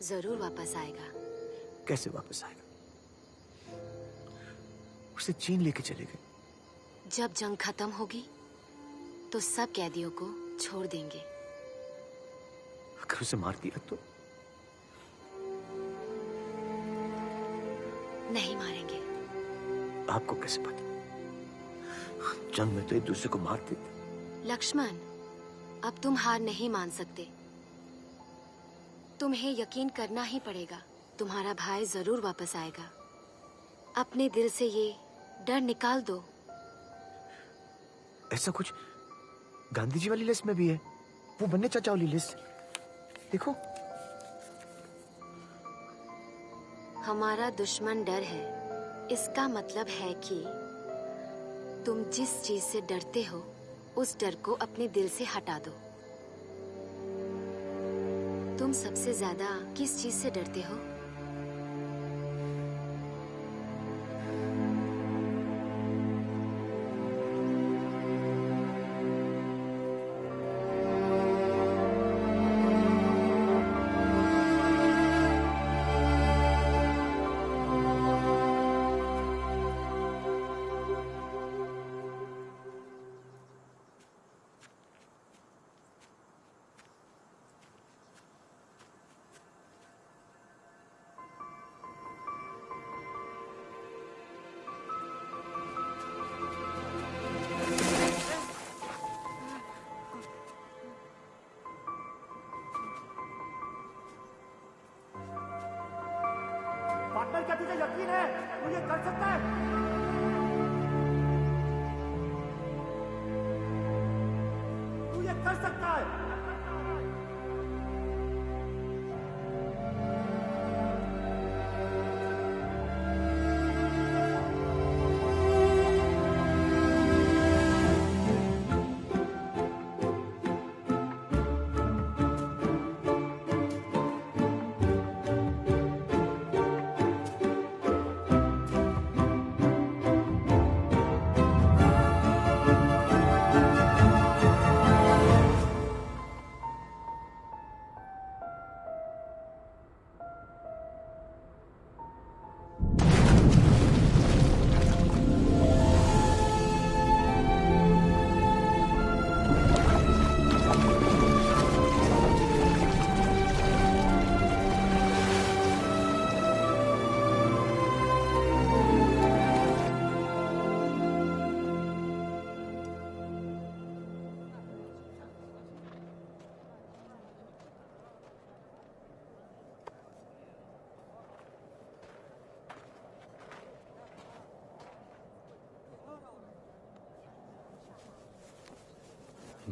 जरूर वापस आएगा। कैसे वापस आएगा? उसे चीन लेके चले गए। जब जंग खत्म होगी तो सब कैदियों को छोड़ देंगे। अगर उसे मार दिया तो? नहीं मारेंगे। आपको कैसे पता? जंग में तो एक दूसरे को मार देते। लक्ष्मण, अब तुम हार नहीं मान सकते। तुम्हें यकीन करना ही पड़ेगा, तुम्हारा भाई जरूर वापस आएगा। अपने दिल से ये डर निकाल दो। ऐसा कुछ गांधी जी वाली लिस्ट में भी है, वो बन्ने चाचा वाली लिस्ट। देखो, हमारा दुश्मन डर है, इसका मतलब है कि तुम जिस चीज से डरते हो उस डर को अपने दिल से हटा दो। तुम सबसे ज्यादा किस चीज से डरते हो? पार्टनर, क्या तुझे यकीन है तू ये कर सकता है? तू ये कर सकता है?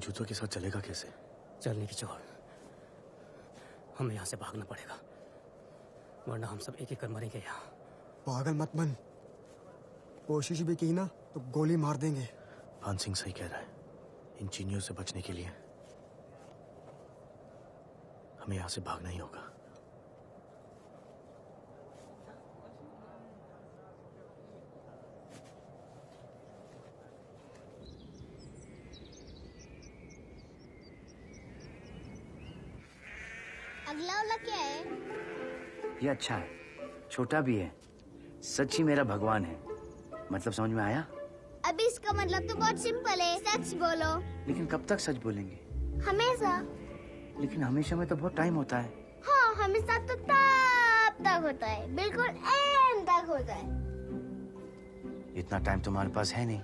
जूतों के साथ चलेगा कैसे? चलने की छोड़, हमें यहाँ से भागना पड़ेगा, वरना हम सब एक एक कर मरेंगे यहाँ। पागल मत बन, कोशिश भी की ना तो गोली मार देंगे। भान सिंह सही कह रहा है, इन चीनियों से बचने के लिए हमें यहाँ से भागना ही होगा। अगला वाला क्या है? ये अच्छा है, छोटा भी है, सच ही मेरा भगवान है। मतलब समझ में आया? अभी इसका मतलब तो बहुत सिंपल है, सच बोलो। लेकिन कब तक सच बोलेंगे? हमेशा। लेकिन हमेशा में तो बहुत टाइम होता है। हाँ, हमेशा तो तब तक होता है, बिल्कुल एंड तक होता है। इतना टाइम तुम्हारे पास है नहीं।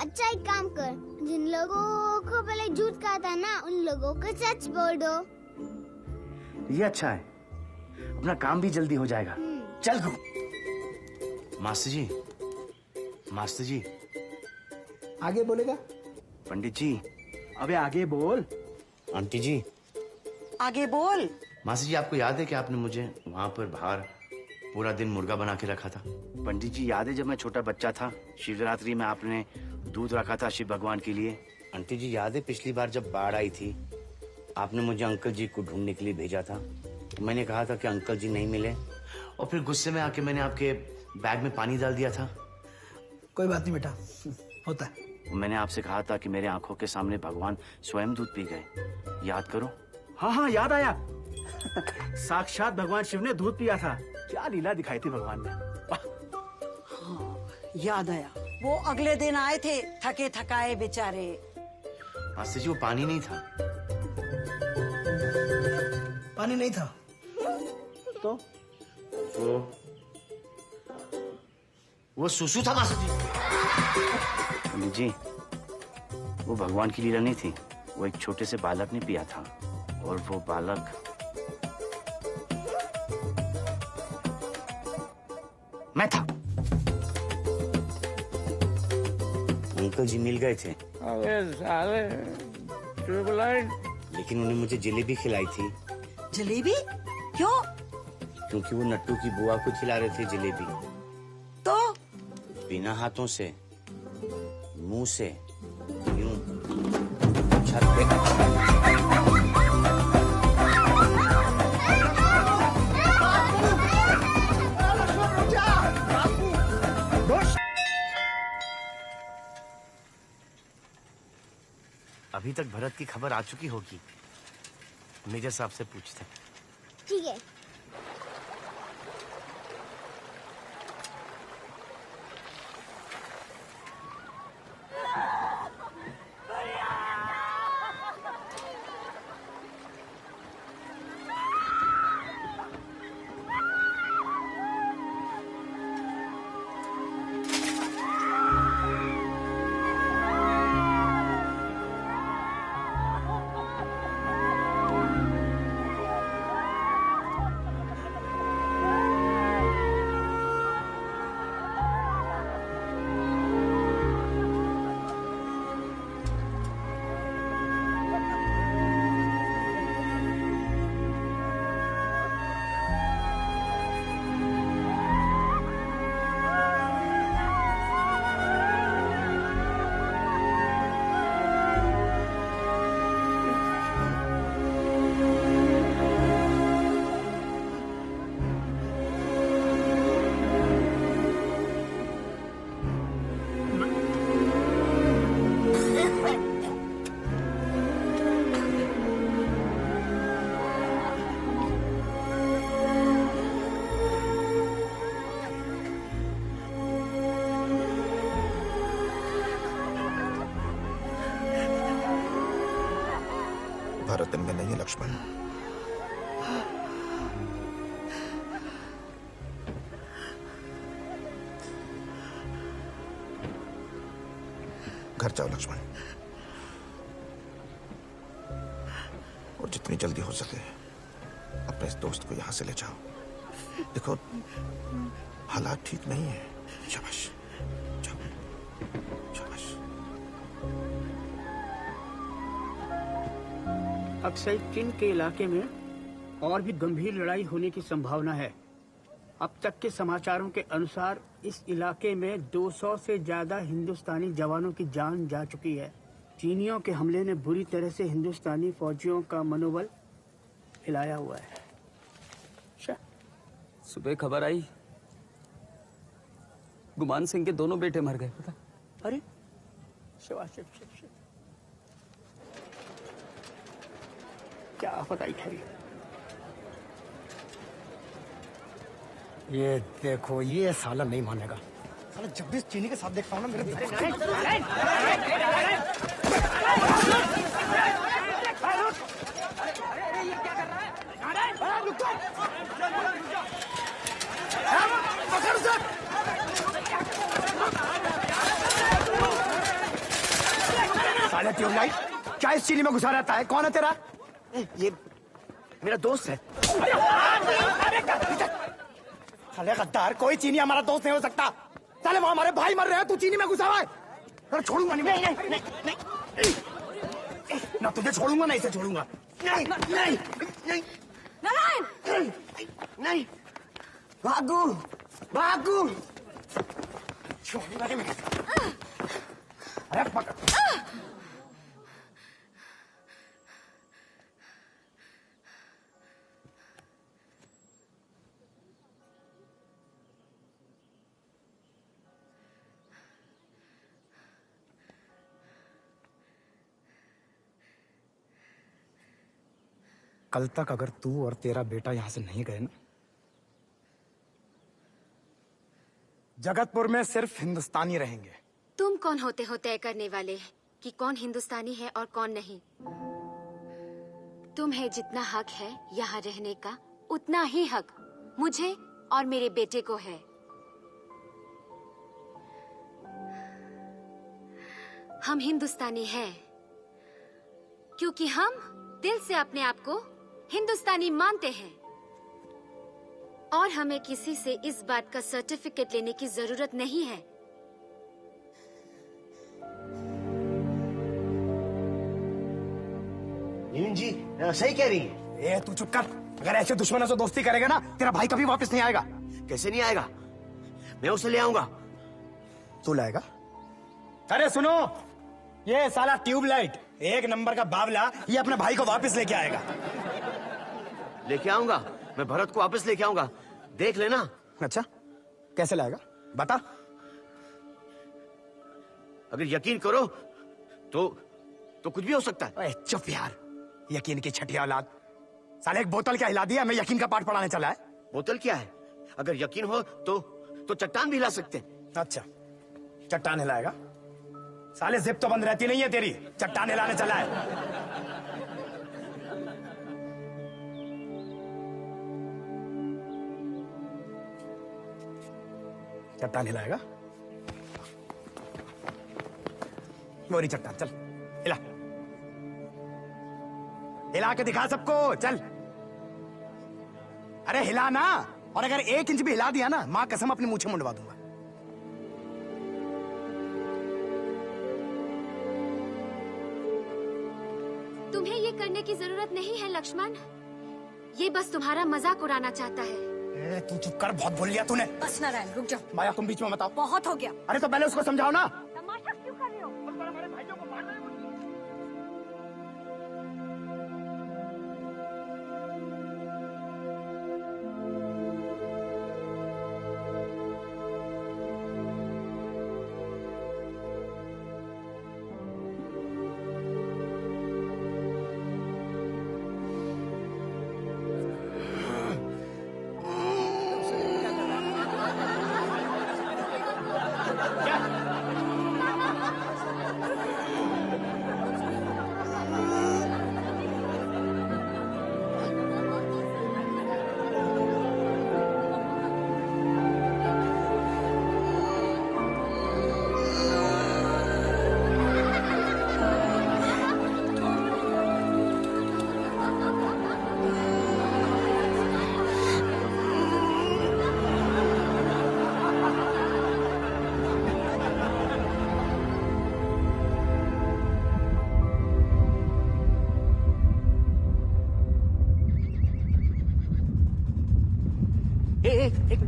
अच्छा एक काम कर, जिन लोगों को पहले झूठ कहा था ना, उन लोगों को सच बोल दो। ये अच्छा है, अपना काम भी जल्दी हो जाएगा। चल गो। मास्टर जी, मास्टर जी। आगे बोलेगा? पंडित जी। अबे आगे बोल। आंटी जी। आगे बोल। मास्टर जी, आपको याद है कि आपने मुझे वहाँ पर बाहर पूरा दिन मुर्गा बना के रखा था? पंडित जी, याद है जब मैं छोटा बच्चा था, शिवरात्रि में आपने दूध रखा था शिव भगवान के लिए? आंटी जी, याद है पिछली बार जब बाढ़ आई थी, आपने मुझे अंकल जी को ढूंढने के लिए भेजा था? तो मैंने कहा था कि अंकल जी नहीं मिले, और फिर गुस्से में आके मैंने आपके बैग में पानी डाल दिया था। कोई बात नहीं बेटा, होता है। मैंने आपसे कहा था कि मेरे आंखों के सामने भगवान स्वयं दूध पी गए, याद करो। हाँ हाँ याद आया। साक्षात भगवान शिव ने दूध पिया था। क्या लीला दिखाई थी भगवान ने। हाँ, याद आया, वो अगले दिन आए थे थके थकाए बेचारे। मास्टर जी, वो पानी नहीं था। पानी नहीं था तो वो सुसु था मास्टर जी। पंडित जी, वो भगवान की लीला नहीं थी, वो एक छोटे से बालक ने पिया था, और वो बालक मैं था। अंकल जी मिल गए थे। अबे साले, लेकिन उन्हें मुझे जलेबी खिलाई थी। जलेबी? क्यों? क्योंकि वो नट्टू की बुआ को खिला रहे थे जलेबी। तो? बिना हाथों से, मुंह से, यूं छत पे। अभी तक भरत की खबर आ चुकी होगी, मेजर साहब से पूछते हैं। ठीक है। भारत दिन में नहीं है लक्ष्मण। घर जाओ लक्ष्मण, और जितनी जल्दी हो सके अपने इस दोस्त को यहां से ले जाओ। देखो हालात ठीक नहीं है। शाबाश, जाओ, शाबाश। अक्सर चीन के इलाके में और भी गंभीर लड़ाई होने की संभावना है। अब तक के समाचारों के अनुसार इस इलाके में 200 से ज्यादा हिंदुस्तानी जवानों की जान जा चुकी है। चीनियों के हमले ने बुरी तरह से हिंदुस्तानी फौजियों का मनोबल हिलाया हुआ है। सुबह खबर आई, गुमान सिंह के दोनों बेटे मर गए। पता? अरे क्या आफत आई खैरी। ये देखो, ये साला नहीं मानेगा। साला जब भी चीनी के साथ देखता हूँ ना मेरे साले ट्यूबलाइट क्या इस चीनी में घुसा रहता है? कौन है तेरा? ये मेरा दोस्त है। साले गद्दार, कोई चीनी हमारा दोस्त नहीं हो सकता। साले वो हमारे भाई मर रहे हैं, तू चीनी में घुसा हुआ है। अरे छोड़ूंगा नहीं, नहीं, नहीं, नहीं, नहीं। ना तुझे छोड़ूंगा ना इसे छोड़ूंगा। नहीं नहीं नहीं नारायण, नहीं, भागू भागू। छोड़ूंगा नहीं मैं। अरे पकड़। कल तक अगर तू और तेरा बेटा यहां से नहीं गए ना, जगतपुर में सिर्फ हिंदुस्तानी रहेंगे। तुम कौन होते हो तय करने वाले कि कौन हिंदुस्तानी है और कौन नहीं? तुम्हें जितना हक है यहाँ रहने का, उतना ही हक मुझे और मेरे बेटे को है। हम हिंदुस्तानी हैं क्योंकि हम दिल से अपने आप को हिंदुस्तानी मानते हैं और हमें किसी से इस बात का सर्टिफिकेट लेने की जरूरत नहीं है। नीलिम जी सही कह रही है। ए तू चुप कर। अगर ऐसे दुश्मनों से दोस्ती करेगा ना, तेरा भाई कभी वापस नहीं आएगा। कैसे नहीं आएगा? मैं उसे ले आऊंगा। तू लाएगा? अरे सुनो, ये साला ट्यूबलाइट एक नंबर का बावला, ये अपने भाई को वापस लेके आएगा। लेके आऊंगा, मैं भरत को वापस लेके आऊंगा, देख लेना। अच्छा, कैसे लाएगा बता। अगर यकीन करो तो कुछ भी हो सकता है। ओए चुप यार, यकीन की छठी औलाद। साले एक बोतल क्या हिला दिया, मैं यकीन का पाठ पढ़ाने चला है। बोतल क्या है? अगर यकीन हो तो चट्टान भी हिला सकते हैं। अच्छा, चट्टान हिलाएगा? साले जिप तो बंद रहती नहीं है तेरी, चट्टान हिलाने चला है। चट्टान हिलाएगा? मोरी चट्टान, चल हिला, हिला के दिखा सबको, चल। अरे हिला ना, और अगर 1 इंच भी हिला दिया ना, मां कसम अपनी मूंछें मुंडवा दूंगा। तुम्हें ये करने की जरूरत नहीं है लक्ष्मण, ये बस तुम्हारा मजाक उड़ाना चाहता है। तू चुप कर, बहुत बोल लिया तूने। बस नारायण रुक जाओ। माया तुम बीच में बताओ। बहुत हो गया। अरे तो पहले उसको समझाओ ना। तमाशा क्यों कर रहे हो? हमारे भाइयों को मार रहे हो। एक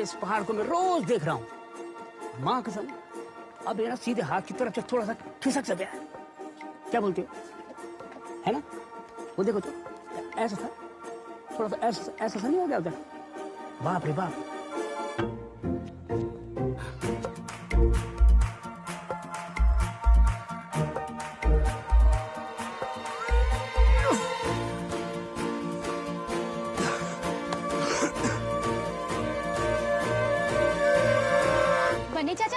इस पहाड़ को मैं रोज देख रहा हूँ, माँ कसम। अब ये ना सीधे हाथ की तरफ से थोड़ा सा खिसक सा गया है। क्या बोलते हो, है ना? वो देखो तो ऐसा था, थोड़ा सा ऐसा सा नहीं हो गया उधर? बाप रे बाप।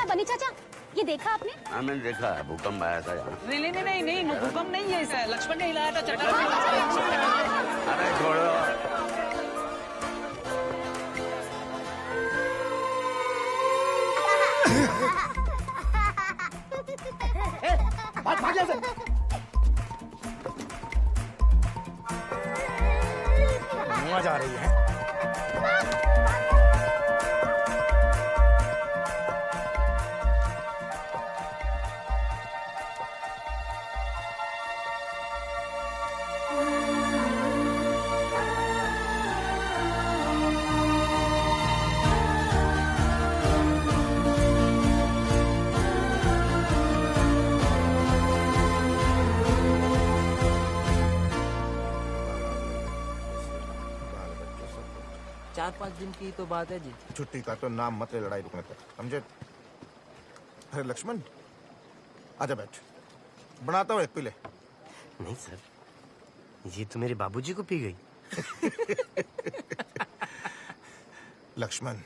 बनी चाचा, ये देखा आपने? हाँ मैंने देखा है, भूकंप आया था यहाँ। नहीं, भूकंप नहीं है, इसे लक्ष्मण ने हिलाया था चट्टान। अरे छोड़ो। भाग जा। मुआ जा रही है। चार 5 दिन की तो बात है जी। छुट्टी का तो नाम मत ले लड़ाई रुकने तक, समझे? अरे लक्ष्मण, आजा बैठ, बनाता हूँ एक पी ले। नहीं सर, ये तो मेरे बाबूजी को पी गई। लक्ष्मण,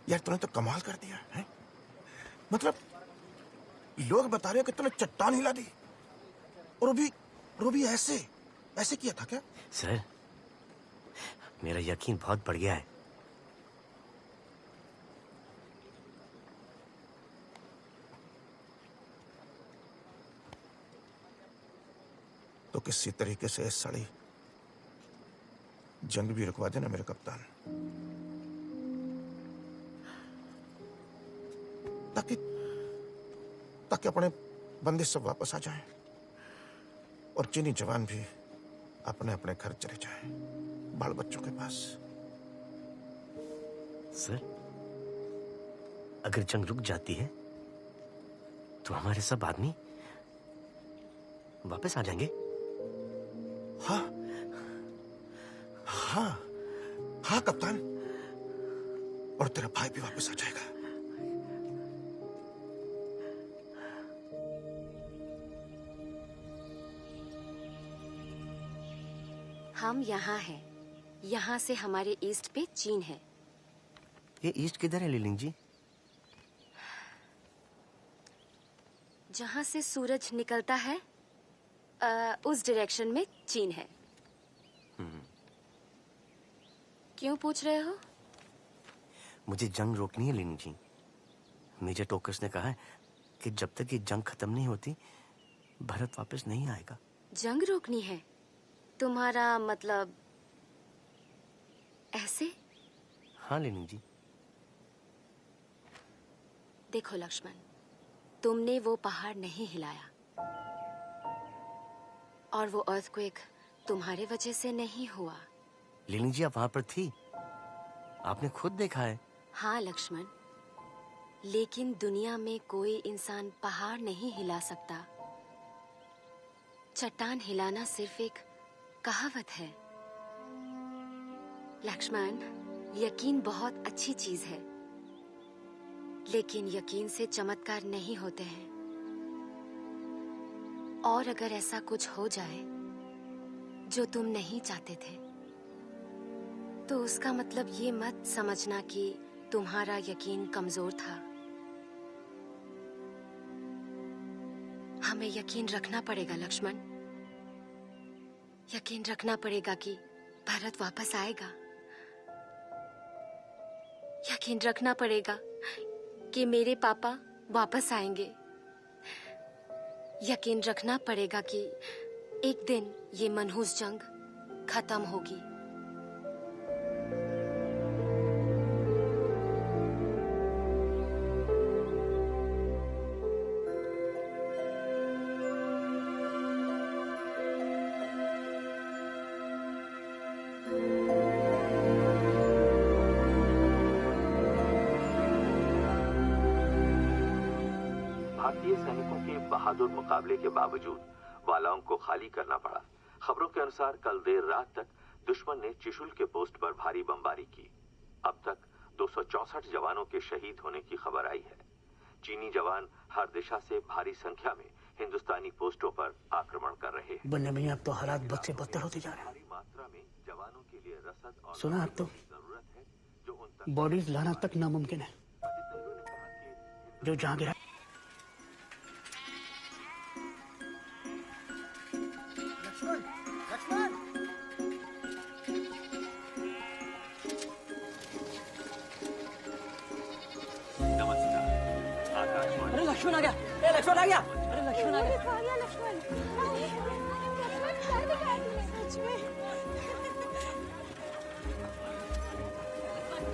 यार तूने तो कमाल कर दिया है। मतलब लोग बता रहे हो कि तूने चट्टान हिला दी, और वो भी ऐसे किया था क्या? सर, मेरा यकीन बहुत बढ़ गया है। तो किसी तरीके से इस साड़ी जंग भी रुकवा देना मेरे कप्तान, ताकि अपने बंदी सब वापस आ जाएं और चीनी जवान भी अपने अपने घर चले जाएं, बाल बच्चों के पास। सर, अगर जंग रुक जाती है तो हमारे सब आदमी वापस आ जाएंगे। हाँ कप्तान, और तेरा भाई भी वापस आ जाएगा। हम यहाँ हैं। यहाँ से हमारे ईस्ट पे चीन है। ये ईस्ट किधर है लीलिंग जी? जहाँ से सूरज निकलता है उस डायरेक्शन में चीन है। क्यों पूछ रहे हो? मुझे जंग रोकनी है लीलिंग जी। मेजर टोकस ने कहा है कि जब तक ये जंग खत्म नहीं होती भारत वापस नहीं आएगा। जंग रोकनी है? तुम्हारा मतलब ऐसे? हाँ लीलिंग जी। देखो लक्ष्मण, तुमने वो पहाड़ नहीं हिलाया और वो अर्थक्वेक तुम्हारे वजह से नहीं हुआ। लीलिंग जी, आप वहां पर थी, आपने खुद देखा है। हाँ लक्ष्मण, लेकिन दुनिया में कोई इंसान पहाड़ नहीं हिला सकता। चट्टान हिलाना सिर्फ एक कहावत है। लक्ष्मण, यकीन बहुत अच्छी चीज है, लेकिन यकीन से चमत्कार नहीं होते हैं। और अगर ऐसा कुछ हो जाए जो तुम नहीं चाहते थे, तो उसका मतलब ये मत समझना कि तुम्हारा यकीन कमजोर था। हमें यकीन रखना पड़ेगा लक्ष्मण, यकीन रखना पड़ेगा कि भारत वापस आएगा। यकीन रखना पड़ेगा कि मेरे पापा वापस आएंगे। यकीन रखना पड़ेगा कि एक दिन ये मनहूस जंग खत्म होगी। भारतीय सैनिकों के बहादुर मुकाबले के बावजूद वालाओं को खाली करना पड़ा। खबरों के अनुसार कल देर रात तक दुश्मन ने चिशुल के पोस्ट पर भारी बमबारी की। अब तक 264 जवानों के शहीद होने की खबर आई है। चीनी जवान हर दिशा से भारी संख्या में हिंदुस्तानी पोस्टों पर आक्रमण कर रहे हैं। बनने में अब तो हालात बद से बदतर होते जा रहे हैं। मात्रा में जवानों के लिए रसद और सुना अब तो जरूरत है जो उन तक बॉडीज लाना तक नामुमकिन है। जो जहाँ गिरा अरे लक्ष्मण आ गया, ए लक्ष्मण आ गया, अरे लक्ष्मण आ गया।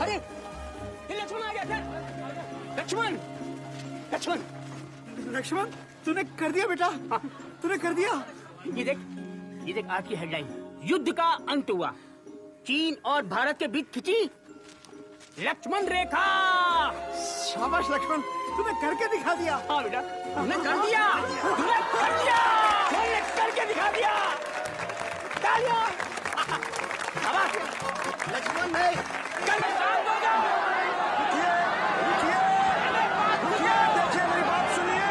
अरे ये लक्ष्मण आ गया क्या? लक्ष्मण, लक्ष्मण, लक्ष्मण, तूने कर दिया बेटा, तूने कर दिया। ये देख आज की हेडलाइन, युद्ध का अंत हुआ, चीन और भारत के बीच खिंची लक्ष्मण रेखा। शाबाश लक्ष्मण, तूने करके दिखा दिया। हाँ बेटा, तूने कर दिया, तूने कर दिया, तूने करके दिखा दिया। तालियां। शाबाश लक्ष्मण भाई, कल काम होगा। देखिए मेरी बात सुनिए।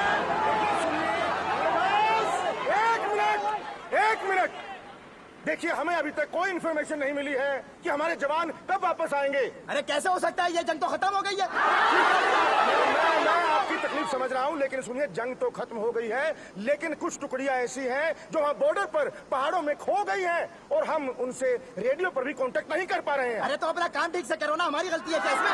एक मिनट। देखिए, हमें अभी तक कोई इन्फॉर्मेशन नहीं मिली है कि हमारे जवान कब वापस आएंगे। अरे कैसे हो सकता है? ये जंग तो खत्म हो गई है। मैं आपकी तकलीफ समझ रहा हूँ, लेकिन सुनिए, जंग तो खत्म हो गई है, लेकिन कुछ टुकड़ियां ऐसी हैं जो वहाँ बॉर्डर पर पहाड़ों में खो गई हैं और हम उनसे रेडियो पर भी कांटेक्ट नहीं कर पा रहे हैं। अरे तो अपना काम ठीक से करो ना, हमारी गलती है क्या इसमें?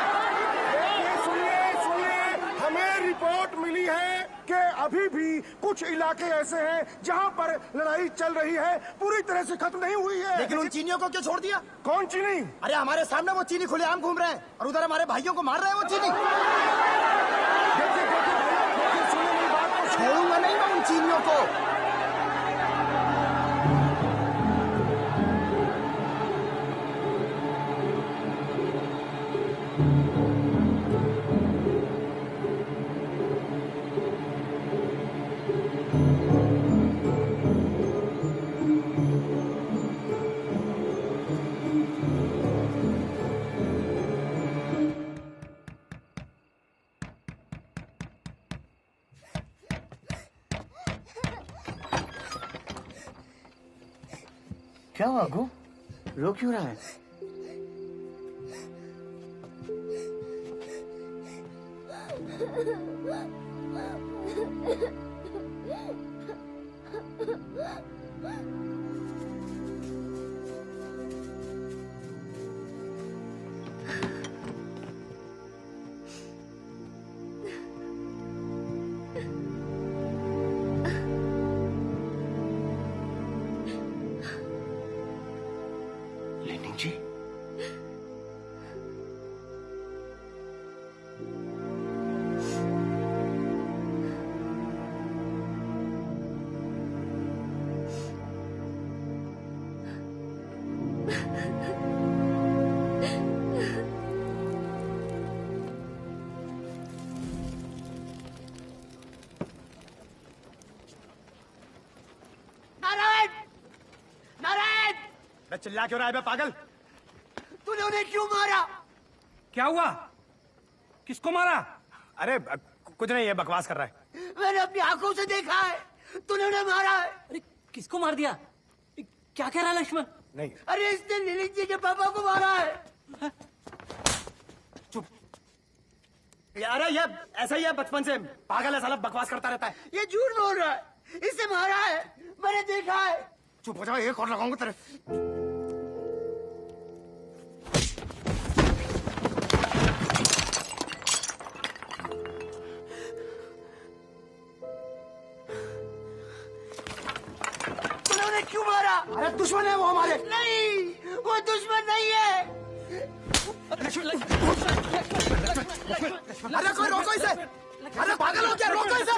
सुनिए, हमें रिपोर्ट मिली है कि अभी भी कुछ इलाके ऐसे हैं जहाँ पर लड़ाई चल रही है, पूरी तरह से खत्म नहीं हुई है। लेकिन उन चीनियों को क्यों छोड़ दिया? कौन चीनी? अरे हमारे सामने वो चीनी खुलेआम घूम रहे हैं और उधर हमारे भाइयों को मार रहे हैं वो चीनी। देखिए, सुनिए मेरी बात को। छोड़ूंगा नहीं मैं उन चीनियों को। क्या हुआ गो? रो क्यों रहा है? जी चिल्ला क्यों रहा है बे पागल? तू तूने उन्हें क्यों मारा? क्या हुआ? किसको मारा? अरे कुछ नहीं, ये बकवास कर रहा है। मैंने अपनी आंखों से देखा है, तूने उन्हें मारा है। अरे किसको मार दिया? क्या कह रहा है लक्ष्मण? नहीं, अरे इसने ललित जी के पापा को मारा है। चुप। अरे ये ऐसा ही है, बचपन से पागल है साला, बकवास करता रहता है। ये झूठ बोल रहा है, इससे मारा है, मैंने देखा है। चुप हो जाओ, एक और लगाऊंगा तेरे। तूने उन्हें क्यों मारा? अरे दुश्मन है वो हमारे। नहीं, वो दुश्मन नहीं है। अरे कोई रोको इसे। अरे पागल हो क्या, रोको इसे।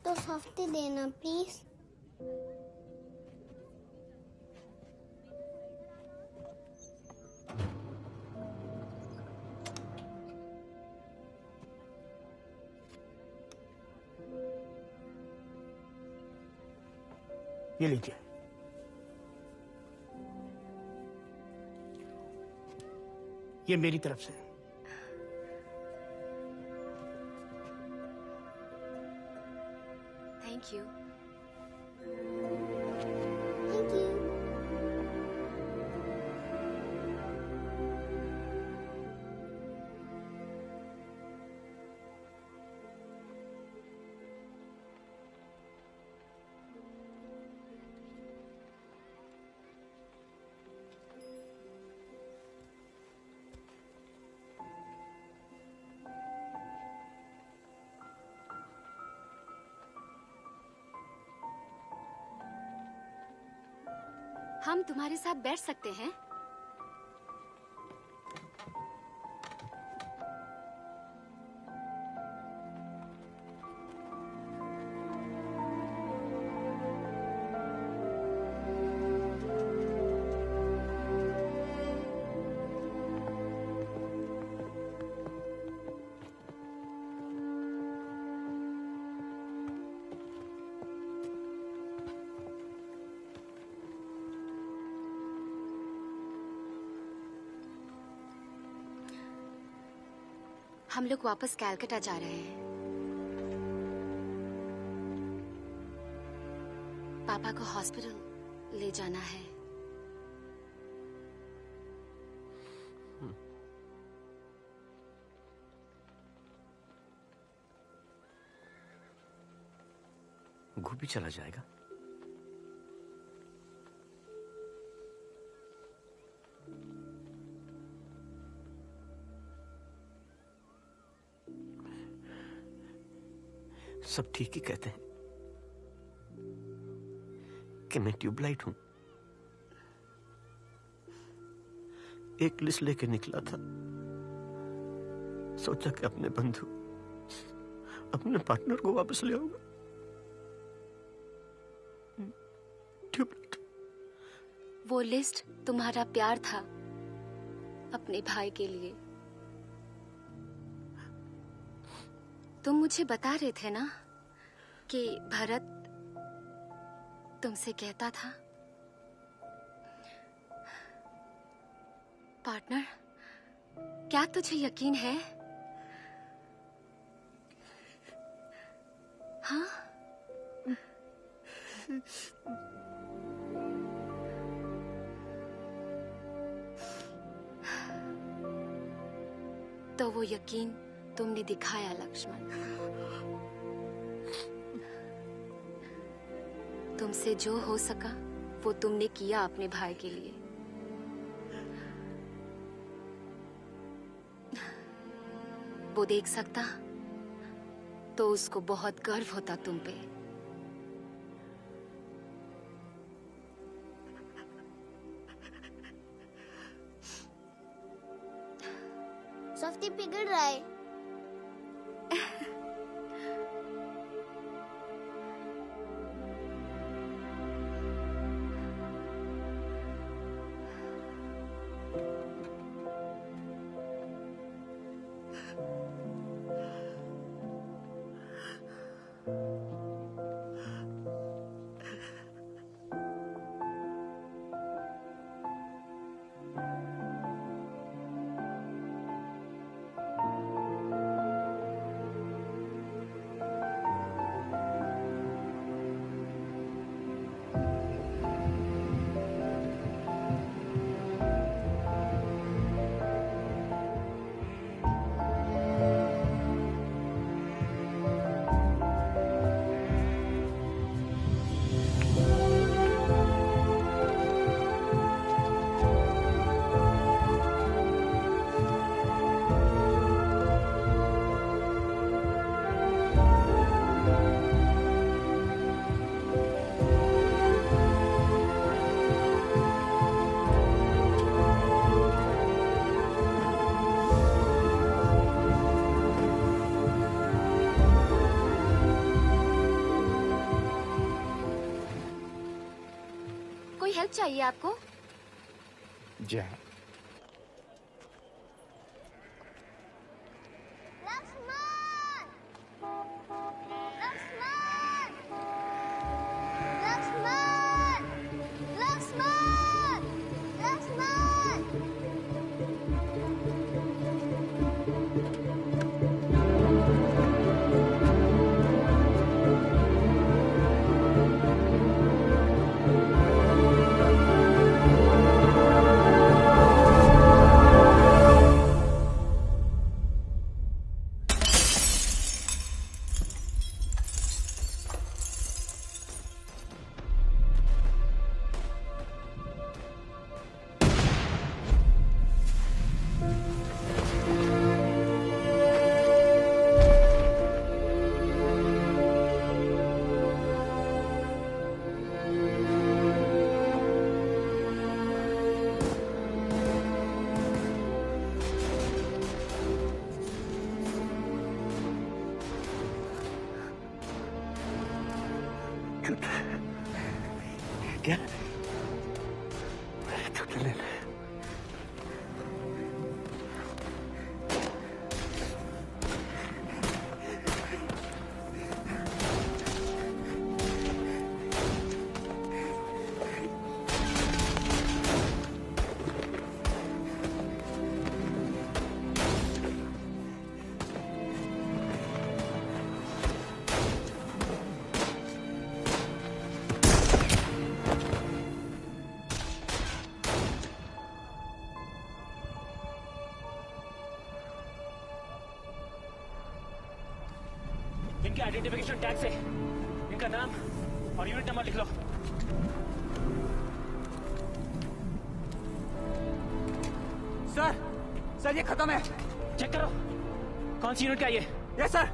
तो सफ्ती देना प्लीज। ये लीजिए। ये मेरी तरफ से। Thank you. Thank you. हम तुम्हारे साथ बैठ सकते हैं? हम लोग वापस कैलकाटा जा रहे हैं। पापा को हॉस्पिटल ले जाना है। गोपी चला जाएगा। सब ठीक ही कहते हैं कि मैं ट्यूबलाइट हूं। एक लिस्ट लेके निकला था, सोचा कि अपने बंधु, अपने पार्टनर को वापस ले आऊंगा। ट्यूबलाइट। वो लिस्ट तुम्हारा प्यार था अपने भाई के लिए। तुम मुझे बता रहे थे ना कि भरत तुमसे कहता था, पार्टनर, क्या तुझे यकीन है? हाँ? तो वो यकीन तुमने दिखाया लक्ष्मण। तुमसे जो हो सका वो तुमने किया अपने भाई के लिए। वो देख सकता तो उसको बहुत गर्व होता तुम पे। सफ्ती पिघल रहा है। कोई हेल्प चाहिए आपको? जी हाँ। क्या? चुटले ले। इनके आइडेंटिफिकेशन टैग से इनका नाम और यूनिट नंबर लिख लो। सर ये खत्म है। चेक करो कौन सी यूनिट का ये। Yes sir.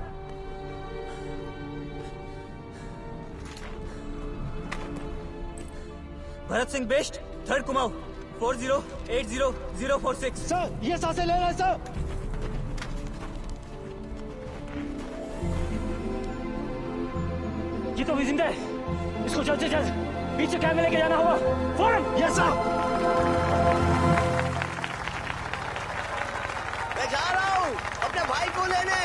Bharat Singh best 3rd Kumaon 4080046। Sir ये सांसें ले रहे हैं सर। ये तो अभी जिंदा है। इसको जल्द से जल्द पीछे कैब में लेके जाना होगा। फौरन। Yes sir. मैं जा रहा हूँ अपने भाई को लेने।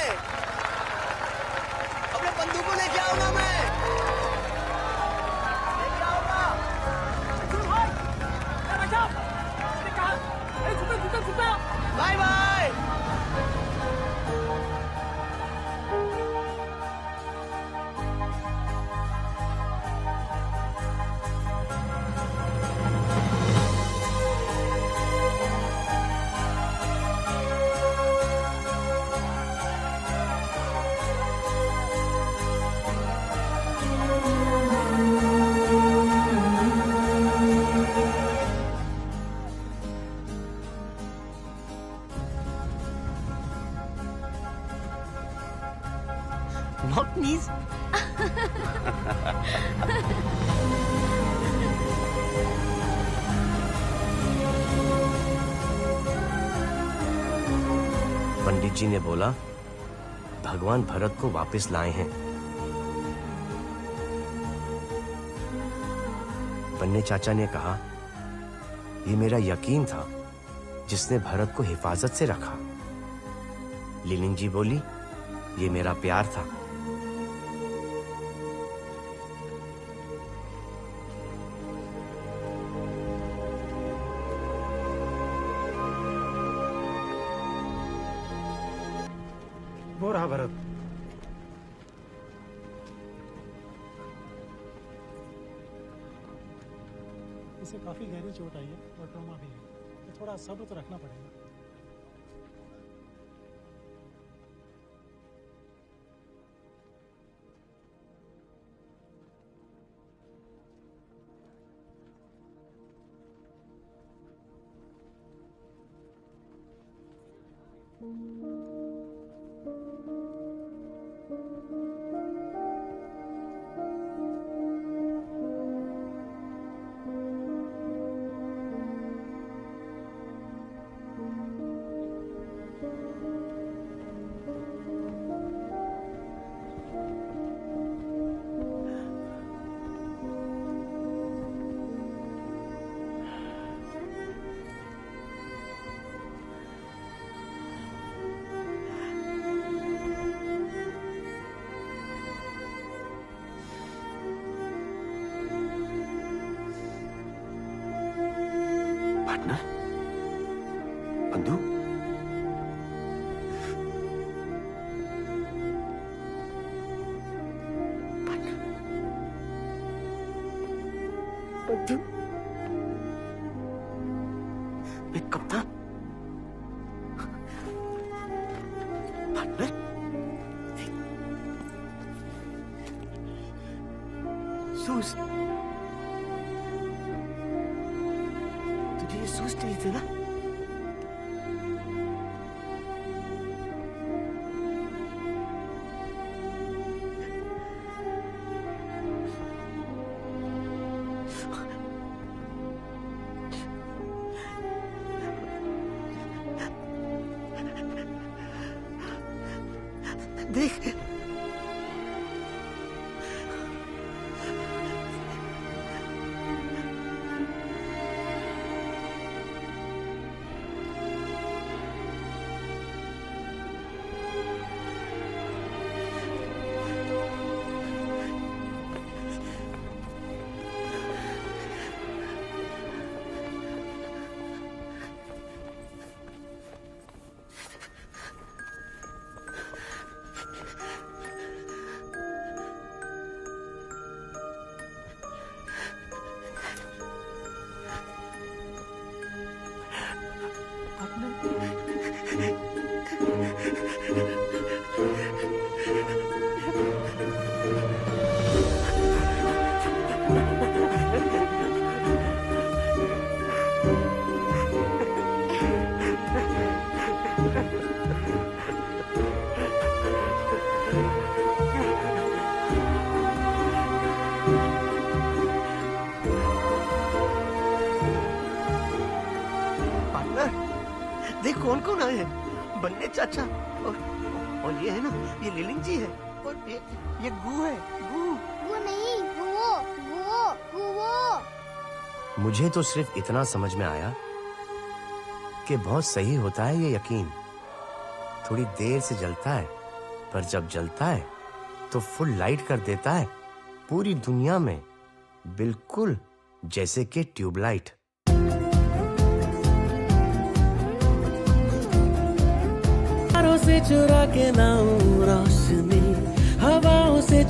अपने बंधु को लेके आऊंगा मैं। लेके आऊंगा। Bye bye. Knock-knees? पंडित जी ने बोला भगवान भरत को वापस लाए हैं। पन्ने चाचा ने कहा ये मेरा यकीन था जिसने भरत को हिफाजत से रखा। लिलिंग जी बोली ये मेरा प्यार था। वो रहा भरत। इसे काफी गहरी चोट आई है और ट्रॉमा भी है, तो थोड़ा सब्र तो रखना पड़ेगा। अर्जुन, मैं कप्तान पार्टनर। सूज, तुझे ये सूज चाहिए थे ना? देख, देख कौन कौन आए हैं। बन्ने चाचा और ये है ना, ये लिलिंग जी है और ये गू है। गू नहीं, गुवो। मुझे तो सिर्फ इतना समझ में आया कि बहुत सही होता है ये यकीन। थोड़ी देर से जलता है, पर जब जलता है तो फुल लाइट कर देता है पूरी दुनिया में, बिल्कुल जैसे कि ट्यूबलाइट। से चुरा के लाऊं रोशनी, हवाओं से